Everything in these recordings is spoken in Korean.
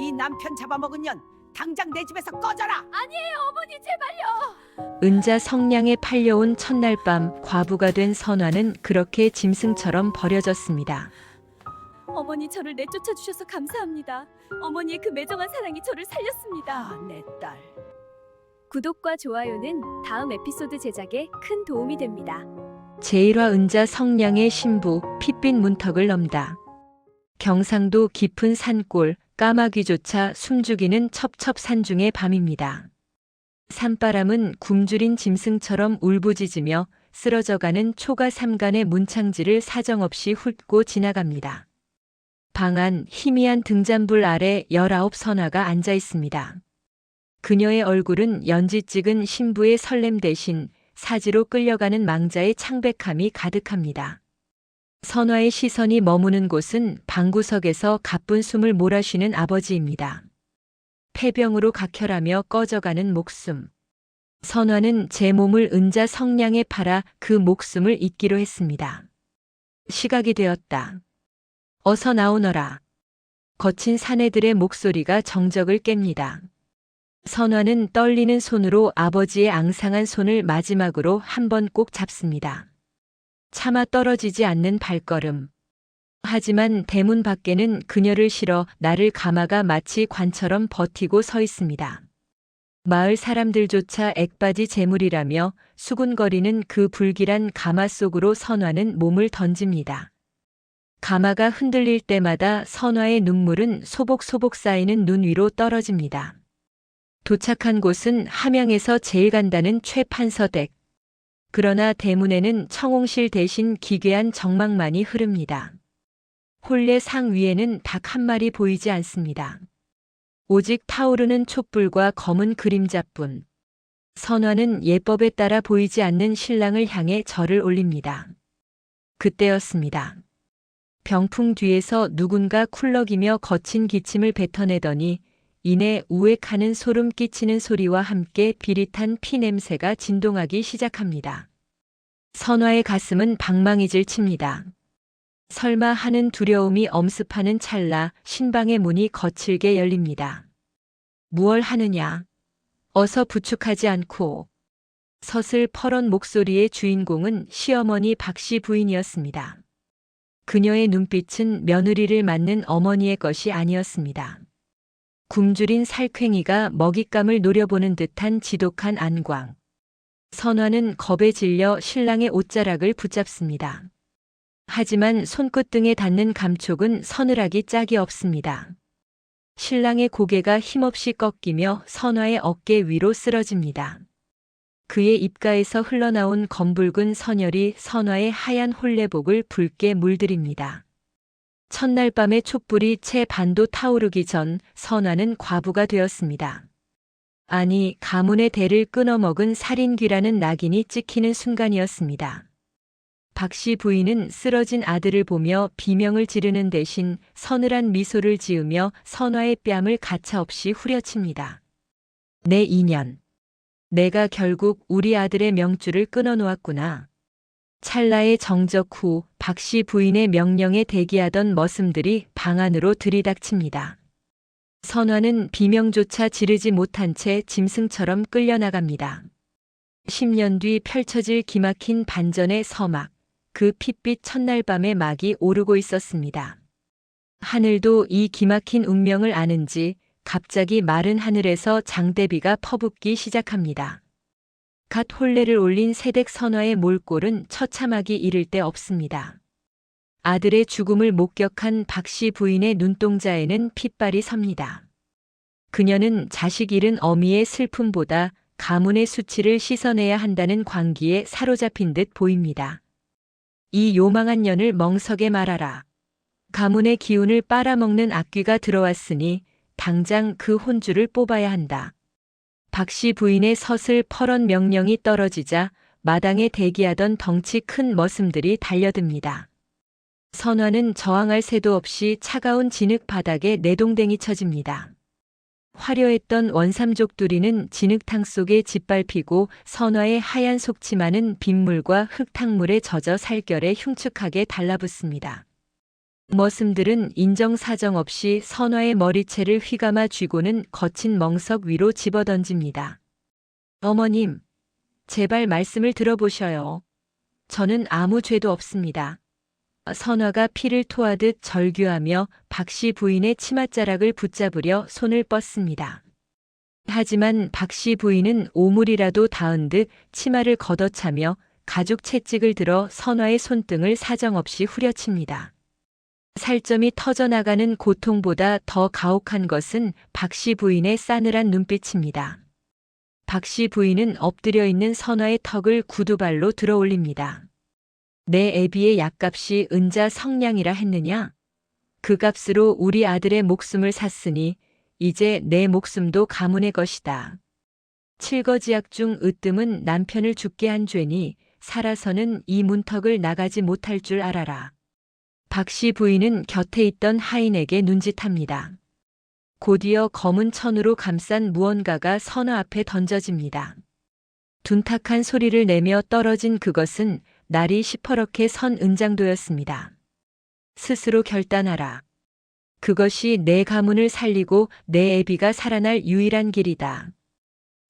이 남편 잡아먹은 년 당장 내 집에서 꺼져라. 아니에요, 어머니 제발요. 은자 성냥에 팔려온 첫날 밤 과부가 된 선화는 그렇게 짐승처럼 버려졌습니다. 어머니 저를 내쫓아 주셔서 감사합니다. 어머니의 그 매정한 사랑이 저를 살렸습니다. 내 딸. 구독과 좋아요는 다음 에피소드 제작에 큰 도움이 됩니다. 제1화 은자 성냥의 신부 핏빛 문턱을 넘다. 경상도 깊은 산골 까마귀조차 숨죽이는 첩첩산중의 밤입니다. 산바람은 굶주린 짐승처럼 울부짖으며 쓰러져가는 초가 삼간의 문창지를 사정없이 훑고 지나갑니다. 방 안 희미한 등잔불 아래 19 선화가 앉아 있습니다. 그녀의 얼굴은 연지 찍은 신부의 설렘 대신 사지로 끌려가는 망자의 창백함이 가득합니다. 선화의 시선이 머무는 곳은 방구석에서 가쁜 숨을 몰아쉬는 아버지입니다. 폐병으로 각혈하며 꺼져가는 목숨. 선화는 제 몸을 은자 성냥에 팔아 그 목숨을 잇기로 했습니다. 시각이 되었다. 어서 나오너라. 거친 사내들의 목소리가 정적을 깹니다. 선화는 떨리는 손으로 아버지의 앙상한 손을 마지막으로 한 번 꼭 잡습니다. 차마 떨어지지 않는 발걸음. 하지만 대문 밖에는 그녀를 실어 나를 가마가 마치 관처럼 버티고 서 있습니다. 마을 사람들조차 액바지 재물이라며 수군거리는 그 불길한 가마 속으로 선화는 몸을 던집니다. 가마가 흔들릴 때마다 선화의 눈물은 소복소복 쌓이는 눈 위로 떨어집니다. 도착한 곳은 함양에서 제일 간다는 최판서댁. 그러나 대문에는 청홍실 대신 기괴한 정막만이 흐릅니다. 홀례 상 위에는 닭 한 마리 보이지 않습니다. 오직 타오르는 촛불과 검은 그림자뿐. 선화는 예법에 따라 보이지 않는 신랑을 향해 절을 올립니다. 그때였습니다. 병풍 뒤에서 누군가 쿨럭이며 거친 기침을 뱉어내더니 이내 우액하는 소름 끼치는 소리와 함께 비릿한 피 냄새가 진동하기 시작합니다. 선화의 가슴은 방망이질 칩니다. 설마 하는 두려움이 엄습하는 찰나 신방의 문이 거칠게 열립니다. 무얼 하느냐? 어서 부축하지 않고. 서슬 퍼런 목소리의 주인공은 시어머니 박씨 부인이었습니다. 그녀의 눈빛은 며느리를 맞는 어머니의 것이 아니었습니다. 굶주린 살쾡이가 먹잇감을 노려보는 듯한 지독한 안광. 선화는 겁에 질려 신랑의 옷자락을 붙잡습니다. 하지만 손끝등에 닿는 감촉은 서늘하기 짝이 없습니다. 신랑의 고개가 힘없이 꺾이며 선화의 어깨 위로 쓰러집니다. 그의 입가에서 흘러나온 검붉은 선혈이 선화의 하얀 홀레복을 붉게 물들입니다. 첫날 밤의 촛불이 채 반도 타오르기 전 선화는 과부가 되었습니다. 아니, 가문의 대를 끊어먹은 살인귀라는 낙인이 찍히는 순간이었습니다. 박씨 부인은 쓰러진 아들을 보며 비명을 지르는 대신 서늘한 미소를 지으며 선화의 뺨을 가차없이 후려칩니다. 내 인연. 내가 결국 우리 아들의 명줄을 끊어놓았구나. 찰나의 정적 후 박씨 부인의 명령에 대기하던 머슴들이 방 안으로 들이닥칩니다. 선화는 비명조차 지르지 못한 채 짐승처럼 끌려나갑니다. 10년 뒤 펼쳐질 기막힌 반전의 서막, 그 핏빛 첫날 밤의 막이 오르고 있었습니다. 하늘도 이 기막힌 운명을 아는지 갑자기 마른 하늘에서 장대비가 퍼붓기 시작합니다. 갓 혼례를 올린 새댁 선화의 몰골은 처참하기 이를 데 없습니다. 아들의 죽음을 목격한 박씨 부인의 눈동자에는 핏발이 섭니다. 그녀는 자식 잃은 어미의 슬픔보다 가문의 수치를 씻어내야 한다는 광기에 사로잡힌 듯 보입니다. 이 요망한 년을 멍석에 말아라. 가문의 기운을 빨아먹는 악귀가 들어왔으니 당장 그 혼주를 뽑아야 한다. 박씨 부인의 서슬 퍼런 명령이 떨어지자 마당에 대기하던 덩치 큰 머슴들이 달려듭니다. 선화는 저항할 새도 없이 차가운 진흙 바닥에 내동댕이 쳐집니다. 화려했던 원삼족두리는 진흙탕 속에 짓밟히고 선화의 하얀 속치마는 빗물과 흙탕물에 젖어 살결에 흉측하게 달라붙습니다. 머슴들은 인정사정 없이 선화의 머리채를 휘감아 쥐고는 거친 멍석 위로 집어던집니다. 어머님, 제발 말씀을 들어보셔요. 저는 아무 죄도 없습니다. 선화가 피를 토하듯 절규하며 박씨 부인의 치맛자락을 붙잡으려 손을 뻗습니다. 하지만 박씨 부인은 오물이라도 닿은 듯 치마를 걷어차며 가죽 채찍을 들어 선화의 손등을 사정없이 후려칩니다. 살점이 터져나가는 고통보다 더 가혹한 것은 박씨 부인의 싸늘한 눈빛입니다. 박씨 부인은 엎드려 있는 선화의 턱을 구두발로 들어 올립니다. 내 애비의 약값이 은자 성냥이라 했느냐? 그 값으로 우리 아들의 목숨을 샀으니 이제 내 목숨도 가문의 것이다. 칠거지약 중 으뜸은 남편을 죽게 한 죄니 살아서는 이 문턱을 나가지 못할 줄 알아라. 박씨 부인은 곁에 있던 하인에게 눈짓합니다. 곧이어 검은 천으로 감싼 무언가가 선화 앞에 던져집니다. 둔탁한 소리를 내며 떨어진 그것은 날이 시퍼렇게 선 은장도였습니다. 스스로 결단하라. 그것이 내 가문을 살리고 내 애비가 살아날 유일한 길이다.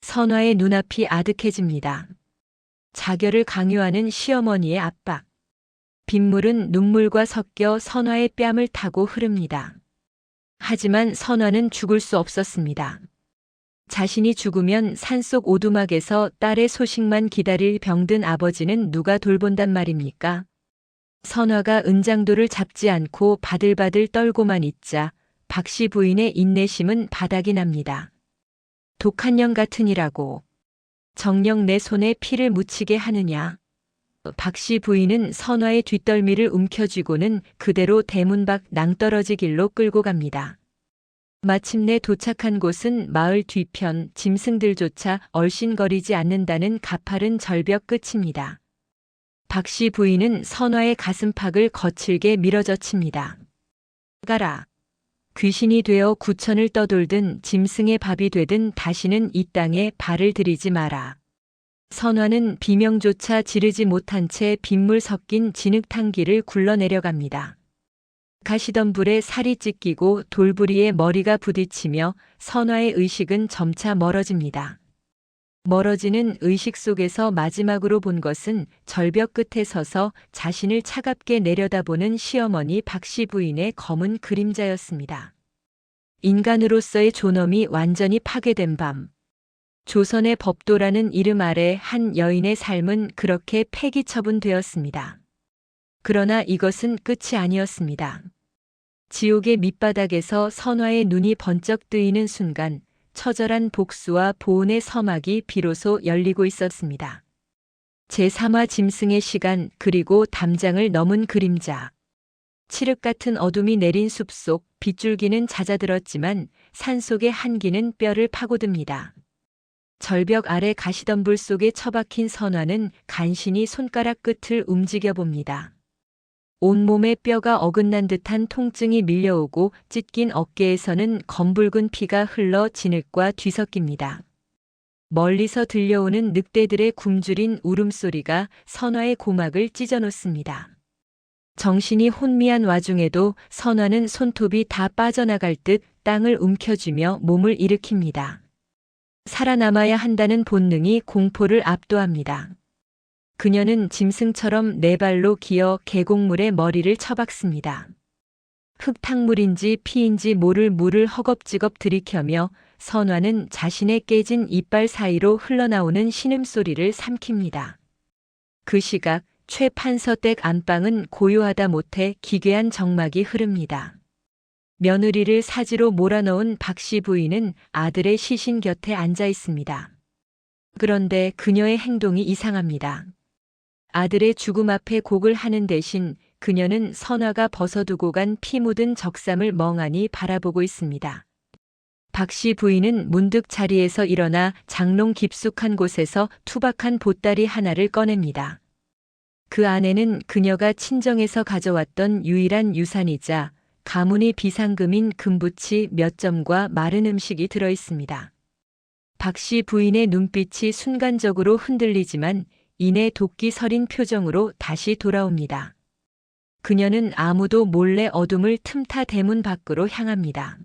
선화의 눈앞이 아득해집니다. 자결을 강요하는 시어머니의 압박. 빗물은 눈물과 섞여 선화의 뺨을 타고 흐릅니다. 하지만 선화는 죽을 수 없었습니다. 자신이 죽으면 산속 오두막에서 딸의 소식만 기다릴 병든 아버지는 누가 돌본단 말입니까? 선화가 은장도를 잡지 않고 바들바들 떨고만 있자 박씨 부인의 인내심은 바닥이 납니다. 독한 년 같으니라고. 정녕 내 손에 피를 묻히게 하느냐. 박씨 부인은 선화의 뒷덜미를 움켜쥐고는 그대로 대문 밖 낭떠러지 길로 끌고 갑니다. 마침내 도착한 곳은 마을 뒤편 짐승들조차 얼씬거리지 않는다는 가파른 절벽 끝입니다. 박씨 부인은 선화의 가슴팍을 거칠게 밀어젖힙니다. 가라. 귀신이 되어 구천을 떠돌든 짐승의 밥이 되든 다시는 이 땅에 발을 들이지 마라. 선화는 비명조차 지르지 못한 채 빗물 섞인 진흙탕길을 굴러내려갑니다. 가시던 불에 살이 찢기고 돌부리에 머리가 부딪히며 선화의 의식은 점차 멀어집니다. 멀어지는 의식 속에서 마지막으로 본 것은 절벽 끝에 서서 자신을 차갑게 내려다보는 시어머니 박씨 부인의 검은 그림자였습니다. 인간으로서의 존엄이 완전히 파괴된 밤. 조선의 법도라는 이름 아래 한 여인의 삶은 그렇게 폐기처분되었습니다. 그러나 이것은 끝이 아니었습니다. 지옥의 밑바닥에서 선화의 눈이 번쩍 뜨이는 순간 처절한 복수와 보온의 서막이 비로소 열리고 있었습니다. 제3화 짐승의 시간 그리고 담장을 넘은 그림자. 칠흑 같은 어둠이 내린 숲속 빗줄기는 잦아들었지만 산속의 한기는 뼈를 파고듭니다. 절벽 아래 가시덤불 속에 처박힌 선화는 간신히 손가락 끝을 움직여 봅니다. 온몸에 뼈가 어긋난 듯한 통증이 밀려오고 찢긴 어깨에서는 검붉은 피가 흘러 진흙과 뒤섞입니다. 멀리서 들려오는 늑대들의 굶주린 울음소리가 선화의 고막을 찢어놓습니다. 정신이 혼미한 와중에도 선화는 손톱이 다 빠져나갈 듯 땅을 움켜쥐며 몸을 일으킵니다. 살아남아야 한다는 본능이 공포를 압도합니다. 그녀는 짐승처럼 네 발로 기어 계곡물에 머리를 처박습니다. 흙탕물인지 피인지 모를 물을 허겁지겁 들이켜며 선화는 자신의 깨진 이빨 사이로 흘러나오는 신음소리를 삼킵니다. 그 시각 최 판서댁 안방은 고요하다 못해 기괴한 정막이 흐릅니다. 며느리를 사지로 몰아넣은 박씨 부인은 아들의 시신 곁에 앉아 있습니다. 그런데 그녀의 행동이 이상합니다. 아들의 죽음 앞에 곡을 하는 대신 그녀는 선화가 벗어두고 간 피 묻은 적삼을 멍하니 바라보고 있습니다. 박씨 부인은 문득 자리에서 일어나 장롱 깊숙한 곳에서 투박한 보따리 하나를 꺼냅니다. 그 안에는 그녀가 친정에서 가져왔던 유일한 유산이자 가문의 비상금인 금부치 몇 점과 마른 음식이 들어 있습니다. 박씨 부인의 눈빛이 순간적으로 흔들리지만 이내 도끼 서린 표정으로 다시 돌아옵니다. 그녀는 아무도 몰래 어둠을 틈타 대문 밖으로 향합니다.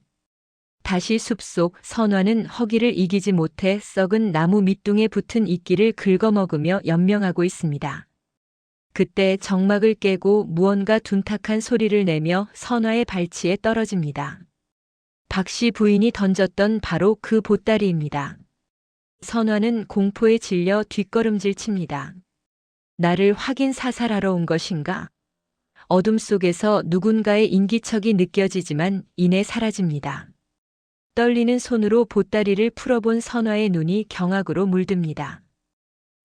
다시 숲속. 선화는 허기를 이기지 못해 썩은 나무 밑둥에 붙은 이끼를 긁어먹으며 연명하고 있습니다. 그때 정막을 깨고 무언가 둔탁한 소리를 내며 선화의 발치에 떨어집니다. 박씨 부인이 던졌던 바로 그 보따리입니다. 선화는 공포에 질려 뒷걸음질 칩니다. 나를 확인 사살하러 온 것인가? 어둠 속에서 누군가의 인기척이 느껴지지만 이내 사라집니다. 떨리는 손으로 보따리를 풀어본 선화의 눈이 경악으로 물듭니다.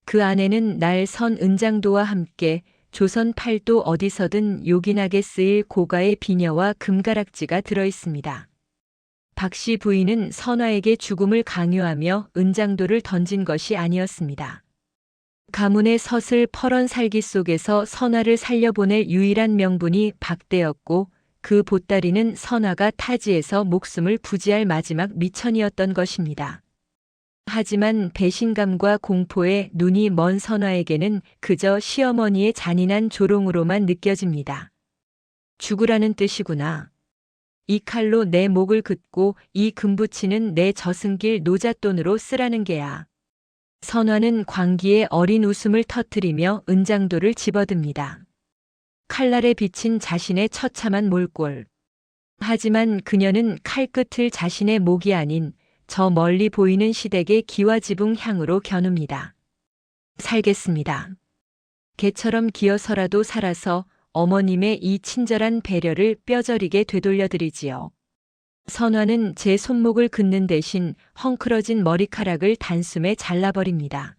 그 안에는 날 선 은장도와 함께 조선 팔도 어디서든 요긴하게 쓰일 고가의 비녀와 금가락지가 들어 있습니다. 박씨 부인은 선화에게 죽음을 강요하며 은장도를 던진 것이 아니었습니다. 가문의 서슬 퍼런 살기 속에서 선화를 살려보낼 유일한 명분이 박대였고 그 보따리는 선화가 타지에서 목숨을 부지할 마지막 미천이었던 것입니다. 하지만 배신감과 공포에 눈이 먼 선화에게는 그저 시어머니의 잔인한 조롱으로만 느껴집니다. 죽으라는 뜻이구나. 이 칼로 내 목을 긋고 이 금부치는 내 저승길 노잣돈으로 쓰라는 게야. 선화는 광기에 어린 웃음을 터뜨리며 은장도를 집어듭니다. 칼날에 비친 자신의 처참한 몰골. 하지만 그녀는 칼끝을 자신의 목이 아닌 저 멀리 보이는 시댁의 기와지붕 향으로 겨눕니다. 살겠습니다. 개처럼 기어서라도 살아서 어머님의 이 친절한 배려를 뼈저리게 되돌려드리지요. 선화는 제 손목을 긋는 대신 헝클어진 머리카락을 단숨에 잘라버립니다.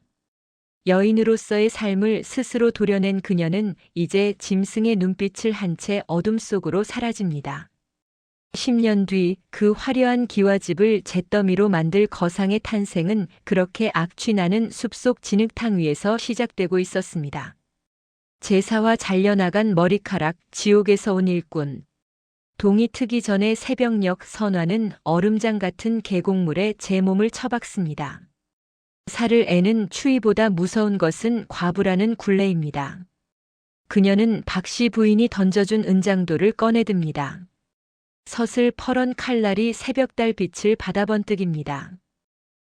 여인으로서의 삶을 스스로 도려낸 그녀는 이제 짐승의 눈빛을 한 채 어둠 속으로 사라집니다. 10년 뒤 그 화려한 기와집을 잿더미로 만들 거상의 탄생은 그렇게 악취 나는 숲속 진흙탕 위에서 시작되고 있었습니다. 제사와 잘려나간 머리카락, 지옥에서 온 일꾼. 동이 트기 전에 새벽녘. 선화는 얼음장 같은 계곡물에 제 몸을 처박습니다. 살을 애는 추위보다 무서운 것은 과부라는 굴레입니다. 그녀는 박씨 부인이 던져준 은장도를 꺼내듭니다. 서슬 퍼런 칼날이 새벽달 빛을 받아 번뜩입니다.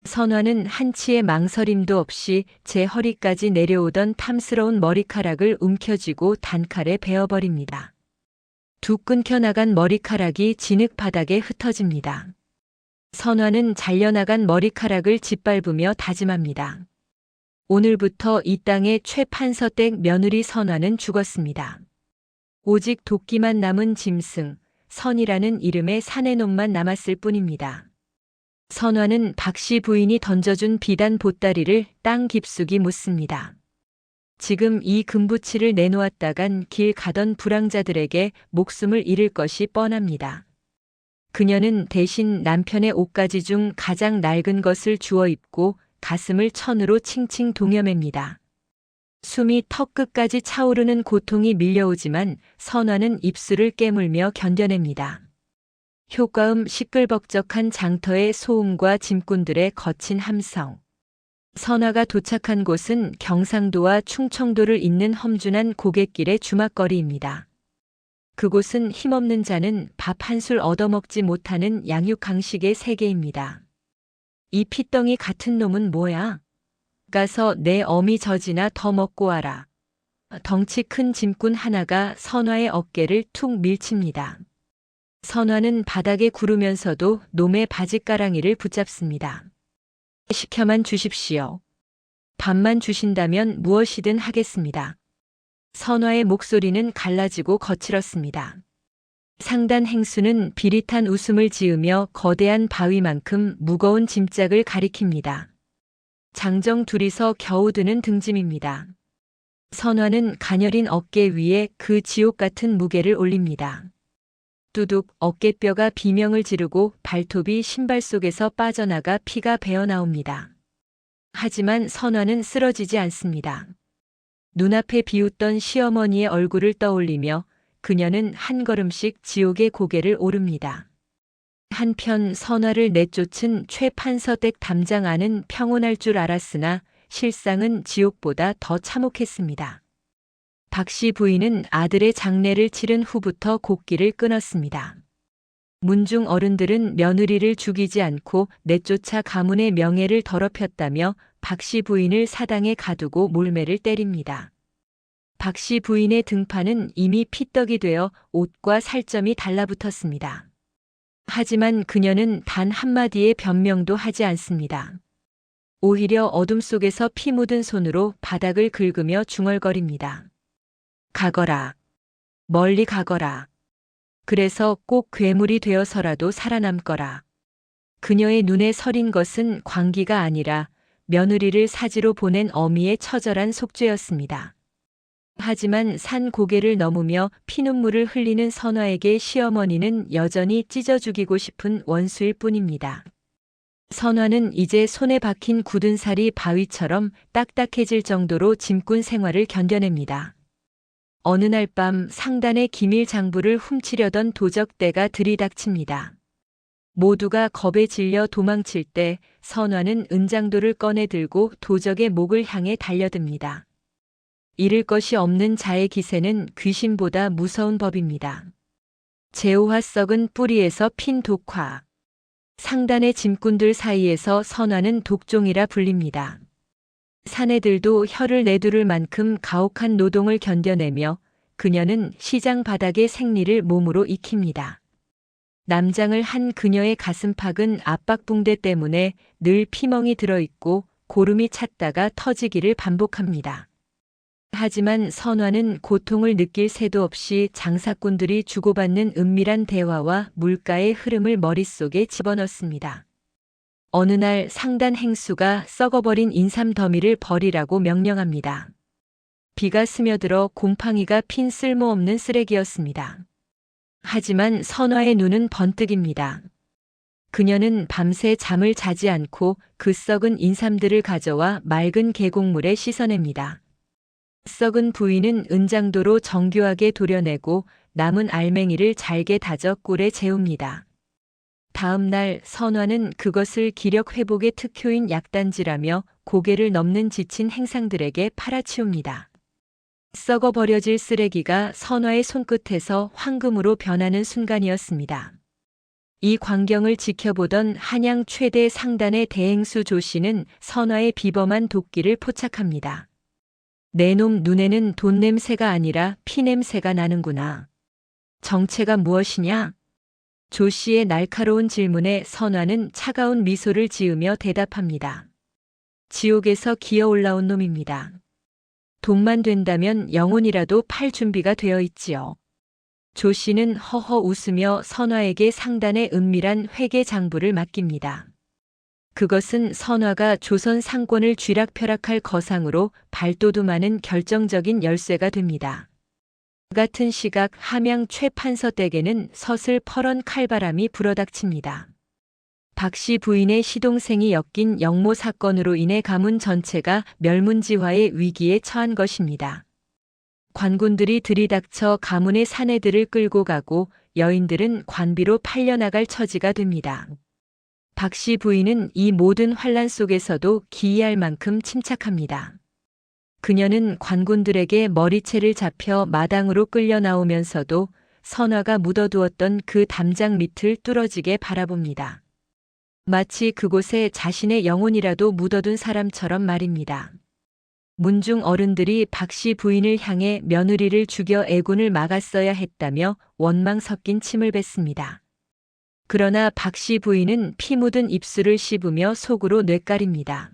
선화는 한치의 망설임도 없이 제 허리까지 내려오던 탐스러운 머리카락을 움켜쥐고 단칼에 베어버립니다. 두 끊겨 나간 머리카락이 진흙 바닥에 흩어집니다. 선화는 잘려나간 머리카락을 짓밟으며 다짐합니다. 오늘부터 이 땅의 최판서댁 며느리 선화는 죽었습니다. 오직 도끼만 남은 짐승, 선이라는 이름의 사내놈만 남았을 뿐입니다. 선화는 박씨 부인이 던져준 비단 보따리를 땅 깊숙이 묻습니다. 지금 이 금부치를 내놓았다간 길 가던 불황자들에게 목숨을 잃을 것이 뻔합니다. 그녀는 대신 남편의 옷가지 중 가장 낡은 것을 주워 입고 가슴을 천으로 칭칭 동여맵니다. 숨이 턱 끝까지 차오르는 고통이 밀려오지만 선화는 입술을 깨물며 견뎌냅니다. 효과음 시끌벅적한 장터의 소음과 짐꾼들의 거친 함성. 선화가 도착한 곳은 경상도와 충청도를 잇는 험준한 고갯길의 주막거리입니다. 그곳은 힘없는 자는 밥 한술 얻어먹지 못하는 양육강식의 세계입니다. 이 핏덩이 같은 놈은 뭐야? 가서 내 어미 젖이나 더 먹고 와라. 덩치 큰 짐꾼 하나가 선화의 어깨를 툭 밀칩니다. 선화는 바닥에 구르면서도 놈의 바짓가랑이를 붙잡습니다. 시켜만 주십시오. 밥만 주신다면 무엇이든 하겠습니다. 선화의 목소리는 갈라지고 거칠었습니다. 상단 행수는 비릿한 웃음을 지으며 거대한 바위만큼 무거운 짐짝을 가리킵니다. 장정 둘이서 겨우 드는 등짐입니다. 선화는 가녀린 어깨 위에 그 지옥 같은 무게를 올립니다. 뚜둑 어깨뼈가 비명을 지르고 발톱이 신발 속에서 빠져나가 피가 배어나옵니다. 하지만 선화는 쓰러지지 않습니다. 눈앞에 비웃던 시어머니의 얼굴을 떠올리며 그녀는 한 걸음씩 지옥의 고개를 오릅니다. 한편 선화를 내쫓은 최판서댁 담장 안은 평온할 줄 알았으나 실상은 지옥보다 더 참혹했습니다. 박씨 부인은 아들의 장례를 치른 후부터 곡기를 끊었습니다. 문중 어른들은 며느리를 죽이지 않고 내쫓아 가문의 명예를 더럽혔다며 박씨 부인을 사당에 가두고 몰매를 때립니다. 박씨 부인의 등판은 이미 피떡이 되어 옷과 살점이 달라붙었습니다. 하지만 그녀는 단 한마디의 변명도 하지 않습니다. 오히려 어둠 속에서 피 묻은 손으로 바닥을 긁으며 중얼거립니다. 가거라. 멀리 가거라. 그래서 꼭 괴물이 되어서라도 살아남거라. 그녀의 눈에 서린 것은 광기가 아니라 며느리를 사지로 보낸 어미의 처절한 속죄였습니다. 하지만 산 고개를 넘으며 피눈물을 흘리는 선화에게 시어머니는 여전히 찢어 죽이고 싶은 원수일 뿐입니다. 선화는 이제 손에 박힌 굳은 살이 바위처럼 딱딱해질 정도로 짐꾼 생활을 견뎌냅니다. 어느 날 밤 상단의 기밀 장부를 훔치려던 도적대가 들이닥칩니다. 모두가 겁에 질려 도망칠 때 선화는 은장도를 꺼내 들고 도적의 목을 향해 달려듭니다. 잃을 것이 없는 자의 기세는 귀신보다 무서운 법입니다. 제오화 썩은 뿌리에서 핀 독화. 상단의 짐꾼들 사이에서 선화는 독종이라 불립니다. 사내들도 혀를 내두를 만큼 가혹한 노동을 견뎌내며 그녀는 시장 바닥의 생리를 몸으로 익힙니다. 남장을 한 그녀의 가슴팍은 압박붕대 때문에 늘 피멍이 들어있고 고름이 찼다가 터지기를 반복합니다. 하지만 선화는 고통을 느낄 새도 없이 장사꾼들이 주고받는 은밀한 대화와 물가의 흐름을 머릿속에 집어넣습니다. 어느 날 상단 행수가 썩어버린 인삼 더미를 버리라고 명령합니다. 비가 스며들어 곰팡이가 핀 쓸모없는 쓰레기였습니다. 하지만 선화의 눈은 번뜩입니다. 그녀는 밤새 잠을 자지 않고 그 썩은 인삼들을 가져와 맑은 계곡물에 씻어냅니다. 썩은 부위는 은장도로 정교하게 도려내고 남은 알맹이를 잘게 다져 꿀에 재웁니다. 다음 날 선화는 그것을 기력 회복의 특효인 약단지라며 고개를 넘는 지친 행상들에게 팔아치웁니다. 썩어 버려질 쓰레기가 선화의 손끝에서 황금으로 변하는 순간이었습니다. 이 광경을 지켜보던 한양 최대 상단의 대행수 조씨는 선화의 비범한 도끼를 포착합니다. 내 놈 눈에는 돈 냄새가 아니라 피 냄새가 나는구나. 정체가 무엇이냐? 조 씨의 날카로운 질문에 선화는 차가운 미소를 지으며 대답합니다. 지옥에서 기어 올라온 놈입니다. 돈만 된다면 영혼이라도 팔 준비가 되어 있지요. 조 씨는 허허 웃으며 선화에게 상단의 은밀한 회계 장부를 맡깁니다. 그것은 선화가 조선 상권을 쥐락펴락할 거상으로 발돋움하는 결정적인 열쇠가 됩니다. 같은 시각 함양 최 판서 댁에는 서슬 퍼런 칼바람이 불어닥칩니다. 박씨 부인의 시동생이 엮인 영모 사건으로 인해 가문 전체가 멸문지화의 위기에 처한 것입니다. 관군들이 들이닥쳐 가문의 사내들을 끌고 가고 여인들은 관비로 팔려나갈 처지가 됩니다. 박씨 부인은 이 모든 환란 속에서도 기이할 만큼 침착합니다. 그녀는 관군들에게 머리채를 잡혀 마당으로 끌려 나오면서도 선화가 묻어두었던 그 담장 밑을 뚫어지게 바라봅니다. 마치 그곳에 자신의 영혼이라도 묻어둔 사람처럼 말입니다. 문중 어른들이 박씨 부인을 향해 며느리를 죽여 애군을 막았어야 했다며 원망 섞인 침을 뱉습니다. 그러나 박씨 부인은 피 묻은 입술을 씹으며 속으로 뇌까립니다.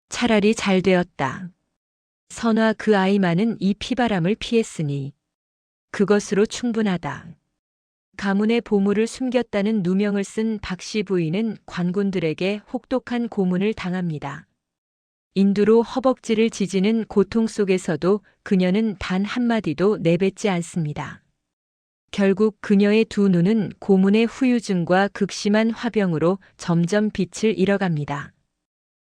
차라리 잘 되었다. 선화 그 아이만은 이 피바람을 피했으니 그것으로 충분하다. 가문의 보물을 숨겼다는 누명을 쓴 박씨 부인은 관군들에게 혹독한 고문을 당합니다. 인두로 허벅지를 지지는 고통 속에서도 그녀는 단 한마디도 내뱉지 않습니다. 결국 그녀의 두 눈은 고문의 후유증과 극심한 화병으로 점점 빛을 잃어갑니다.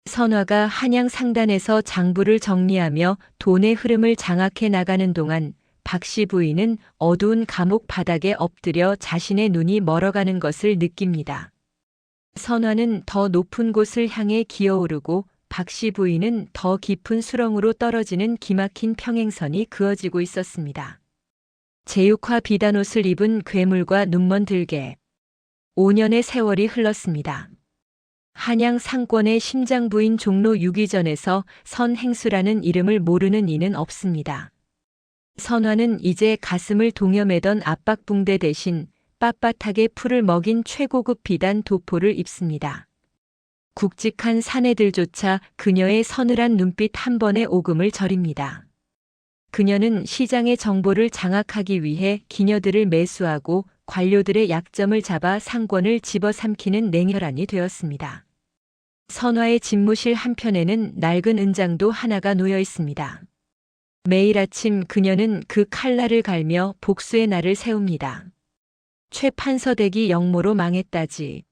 선화가 한양 상단에서 장부를 정리하며 돈의 흐름을 장악해 나가는 동안 박씨 부인은 어두운 감옥 바닥에 엎드려 자신의 눈이 멀어가는 것을 느낍니다. 선화는 더 높은 곳을 향해 기어오르고 박씨 부인은 더 깊은 수렁으로 떨어지는 기막힌 평행선이 그어지고 있었습니다. 제육화 비단옷을 입은 괴물과 눈먼 들개. 5년의 세월이 흘렀습니다. 한양 상권의 심장부인 종로 유기전에서 선행수라는 이름을 모르는 이는 없습니다. 선화는 이제 가슴을 동여매던 압박붕대 대신 빳빳하게 풀을 먹인 최고급 비단 도포를 입습니다. 굵직한 사내들조차 그녀의 서늘한 눈빛 한 번에 오금을 저립니다. 그녀는 시장의 정보를 장악하기 위해 기녀들을 매수하고 관료들의 약점을 잡아 상권을 집어삼키는 냉혈한이 되었습니다. 선화의 집무실 한편에는 낡은 은장도 하나가 놓여 있습니다. 매일 아침 그녀는 그 칼날을 갈며 복수의 날을 세웁니다. 최 판서댁이 영모로 망했다지.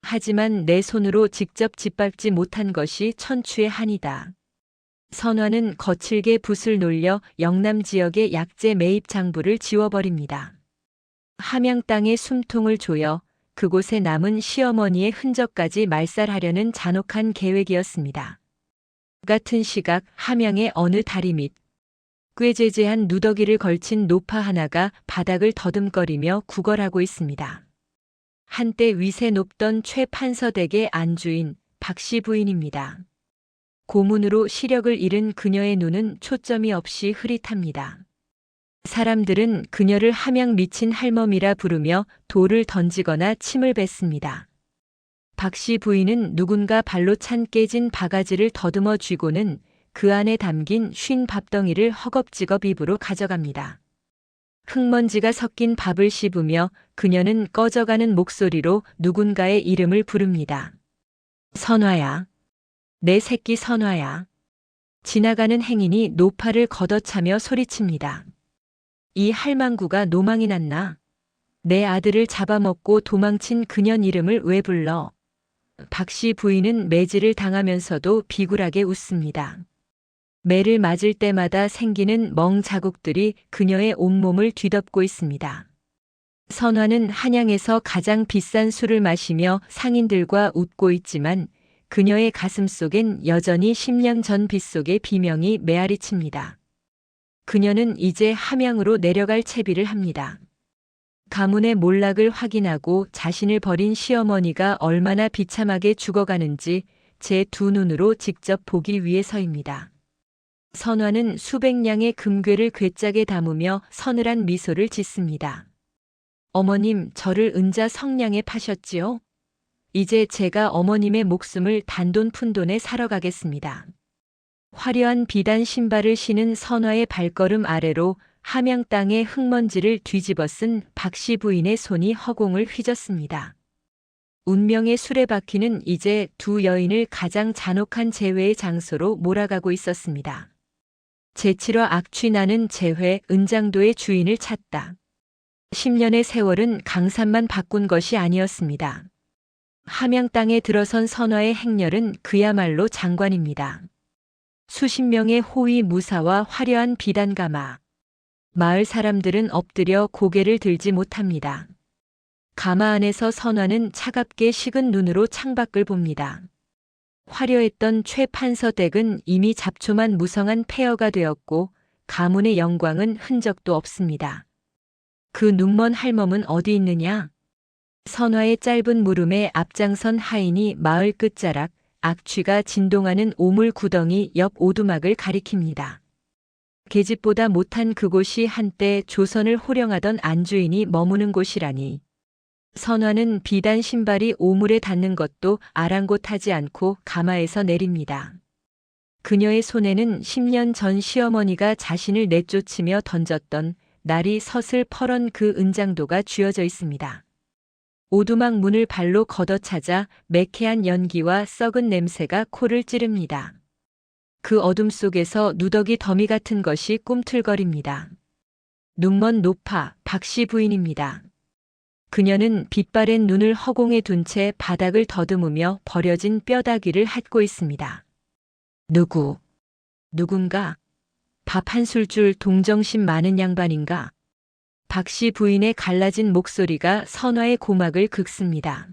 하지만 내 손으로 직접 짓밟지 못한 것이 천추의 한이다. 선화는 거칠게 붓을 놀려 영남 지역의 약재 매입 장부를 지워버립니다. 함양 땅의 숨통을 조여 그곳에 남은 시어머니의 흔적까지 말살하려는 잔혹한 계획이었습니다. 같은 시각 함양의 어느 다리 밑 꾀죄죄한 누더기를 걸친 노파 하나가 바닥을 더듬거리며 구걸하고 있습니다. 한때 위세 높던 최 판서댁의 안주인 박씨 부인입니다. 고문으로 시력을 잃은 그녀의 눈은 초점이 없이 흐릿합니다. 사람들은 그녀를 함양 미친 할멈이라 부르며 돌을 던지거나 침을 뱉습니다. 박씨 부인은 누군가 발로 찬 깨진 바가지를 더듬어 쥐고는 그 안에 담긴 쉰 밥덩이를 허겁지겁 입으로 가져갑니다. 흙먼지가 섞인 밥을 씹으며 그녀는 꺼져가는 목소리로 누군가의 이름을 부릅니다. 선화야. 내 새끼 선화야. 지나가는 행인이 노파를 걷어차며 소리칩니다. 이 할망구가 노망이 났나? 내 아들을 잡아먹고 도망친 그년 이름을 왜 불러? 박씨 부인은 매질을 당하면서도 비굴하게 웃습니다. 매를 맞을 때마다 생기는 멍 자국들이 그녀의 온몸을 뒤덮고 있습니다. 선화는 한양에서 가장 비싼 술을 마시며 상인들과 웃고 있지만 그녀의 가슴 속엔 여전히 10년 전 빗속의 비명이 메아리칩니다. 그녀는 이제 함양으로 내려갈 채비를 합니다. 가문의 몰락을 확인하고 자신을 버린 시어머니가 얼마나 비참하게 죽어가는지 제 두 눈으로 직접 보기 위해서입니다. 선화는 수백 냥의 금괴를 괴짝에 담으며 서늘한 미소를 짓습니다. 어머님, 저를 은자 성냥에 파셨지요? 이제 제가 어머님의 목숨을 단돈푼돈에 사러 가겠습니다. 화려한 비단 신발을 신은 선화의 발걸음 아래로 함양 땅의 흙먼지를 뒤집어 쓴 박씨 부인의 손이 허공을 휘젓습니다. 운명의 수레바퀴는 이제 두 여인을 가장 잔혹한 재회의 장소로 몰아가고 있었습니다. 재치러 악취 나는 재회 은장도의 주인을 찾다. 10년의 세월은 강산만 바꾼 것이 아니었습니다. 함양 땅에 들어선 선화의 행렬은 그야말로 장관입니다. 수십 명의 호위 무사와 화려한 비단가마. 마을 사람들은 엎드려 고개를 들지 못합니다. 가마 안에서 선화는 차갑게 식은 눈으로 창밖을 봅니다. 화려했던 최 판서댁은 이미 잡초만 무성한 폐허가 되었고 가문의 영광은 흔적도 없습니다. 그 눈먼 할멈은 어디 있느냐? 선화의 짧은 물음에 앞장선 하인이 마을 끝자락 악취가 진동하는 오물 구덩이 옆 오두막을 가리킵니다. 계집보다 못한 그곳이 한때 조선을 호령하던 안주인이 머무는 곳이라니. 선화는 비단 신발이 오물에 닿는 것도 아랑곳하지 않고 가마에서 내립니다. 그녀의 손에는 10년 전 시어머니가 자신을 내쫓으며 던졌던 날이 서슬 퍼런 그 은장도가 쥐어져 있습니다. 오두막 문을 발로 걷어차자 매캐한 연기와 썩은 냄새가 코를 찌릅니다. 그 어둠 속에서 누더기 더미 같은 것이 꿈틀거립니다. 눈먼 노파 박씨 부인입니다. 그녀는 빛바랜 눈을 허공에 둔 채 바닥을 더듬으며 버려진 뼈다귀를 핥고 있습니다. 누군가? 밥 한 술 줄 동정심 많은 양반인가? 박씨 부인의 갈라진 목소리가 선화의 고막을 긁습니다.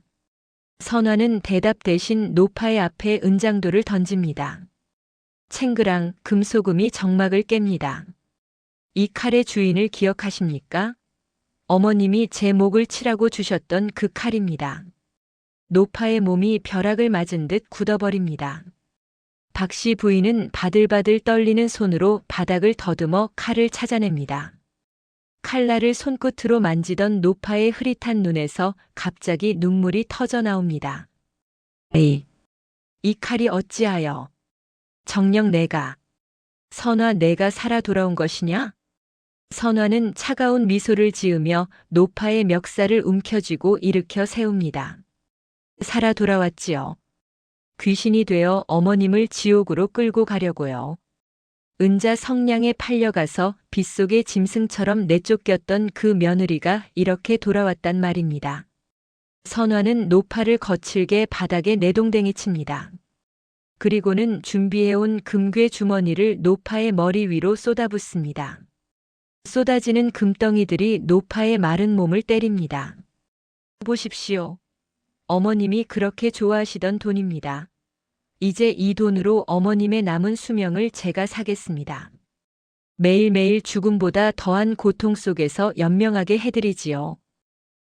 선화는 대답 대신 노파의 앞에 은장도를 던집니다. 챙그랑 금소금이 정막을 깹니다. 이 칼의 주인을 기억하십니까? 어머님이 제 목을 치라고 주셨던 그 칼입니다. 노파의 몸이 벼락을 맞은 듯 굳어버립니다. 박씨 부인은 바들바들 떨리는 손으로 바닥을 더듬어 칼을 찾아냅니다. 칼날을 손끝으로 만지던 노파의 흐릿한 눈에서 갑자기 눈물이 터져 나옵니다. 에이, 이 칼이 어찌하여 정녕 선화 내가 살아 돌아온 것이냐? 선화는 차가운 미소를 지으며 노파의 멱살을 움켜쥐고 일으켜 세웁니다. 살아 돌아왔지요. 귀신이 되어 어머님을 지옥으로 끌고 가려고요. 은자 성냥에 팔려가서 빗속의 짐승처럼 내쫓겼던 그 며느리가 이렇게 돌아왔단 말입니다. 선화는 노파를 거칠게 바닥에 내동댕이 칩니다. 그리고는 준비해온 금괴 주머니를 노파의 머리 위로 쏟아붓습니다. 쏟아지는 금덩이들이 노파의 마른 몸을 때립니다. 보십시오. 어머님이 그렇게 좋아하시던 돈입니다. 이제 이 돈으로 어머님의 남은 수명을 제가 사겠습니다. 매일매일 죽음보다 더한 고통 속에서 연명하게 해드리지요.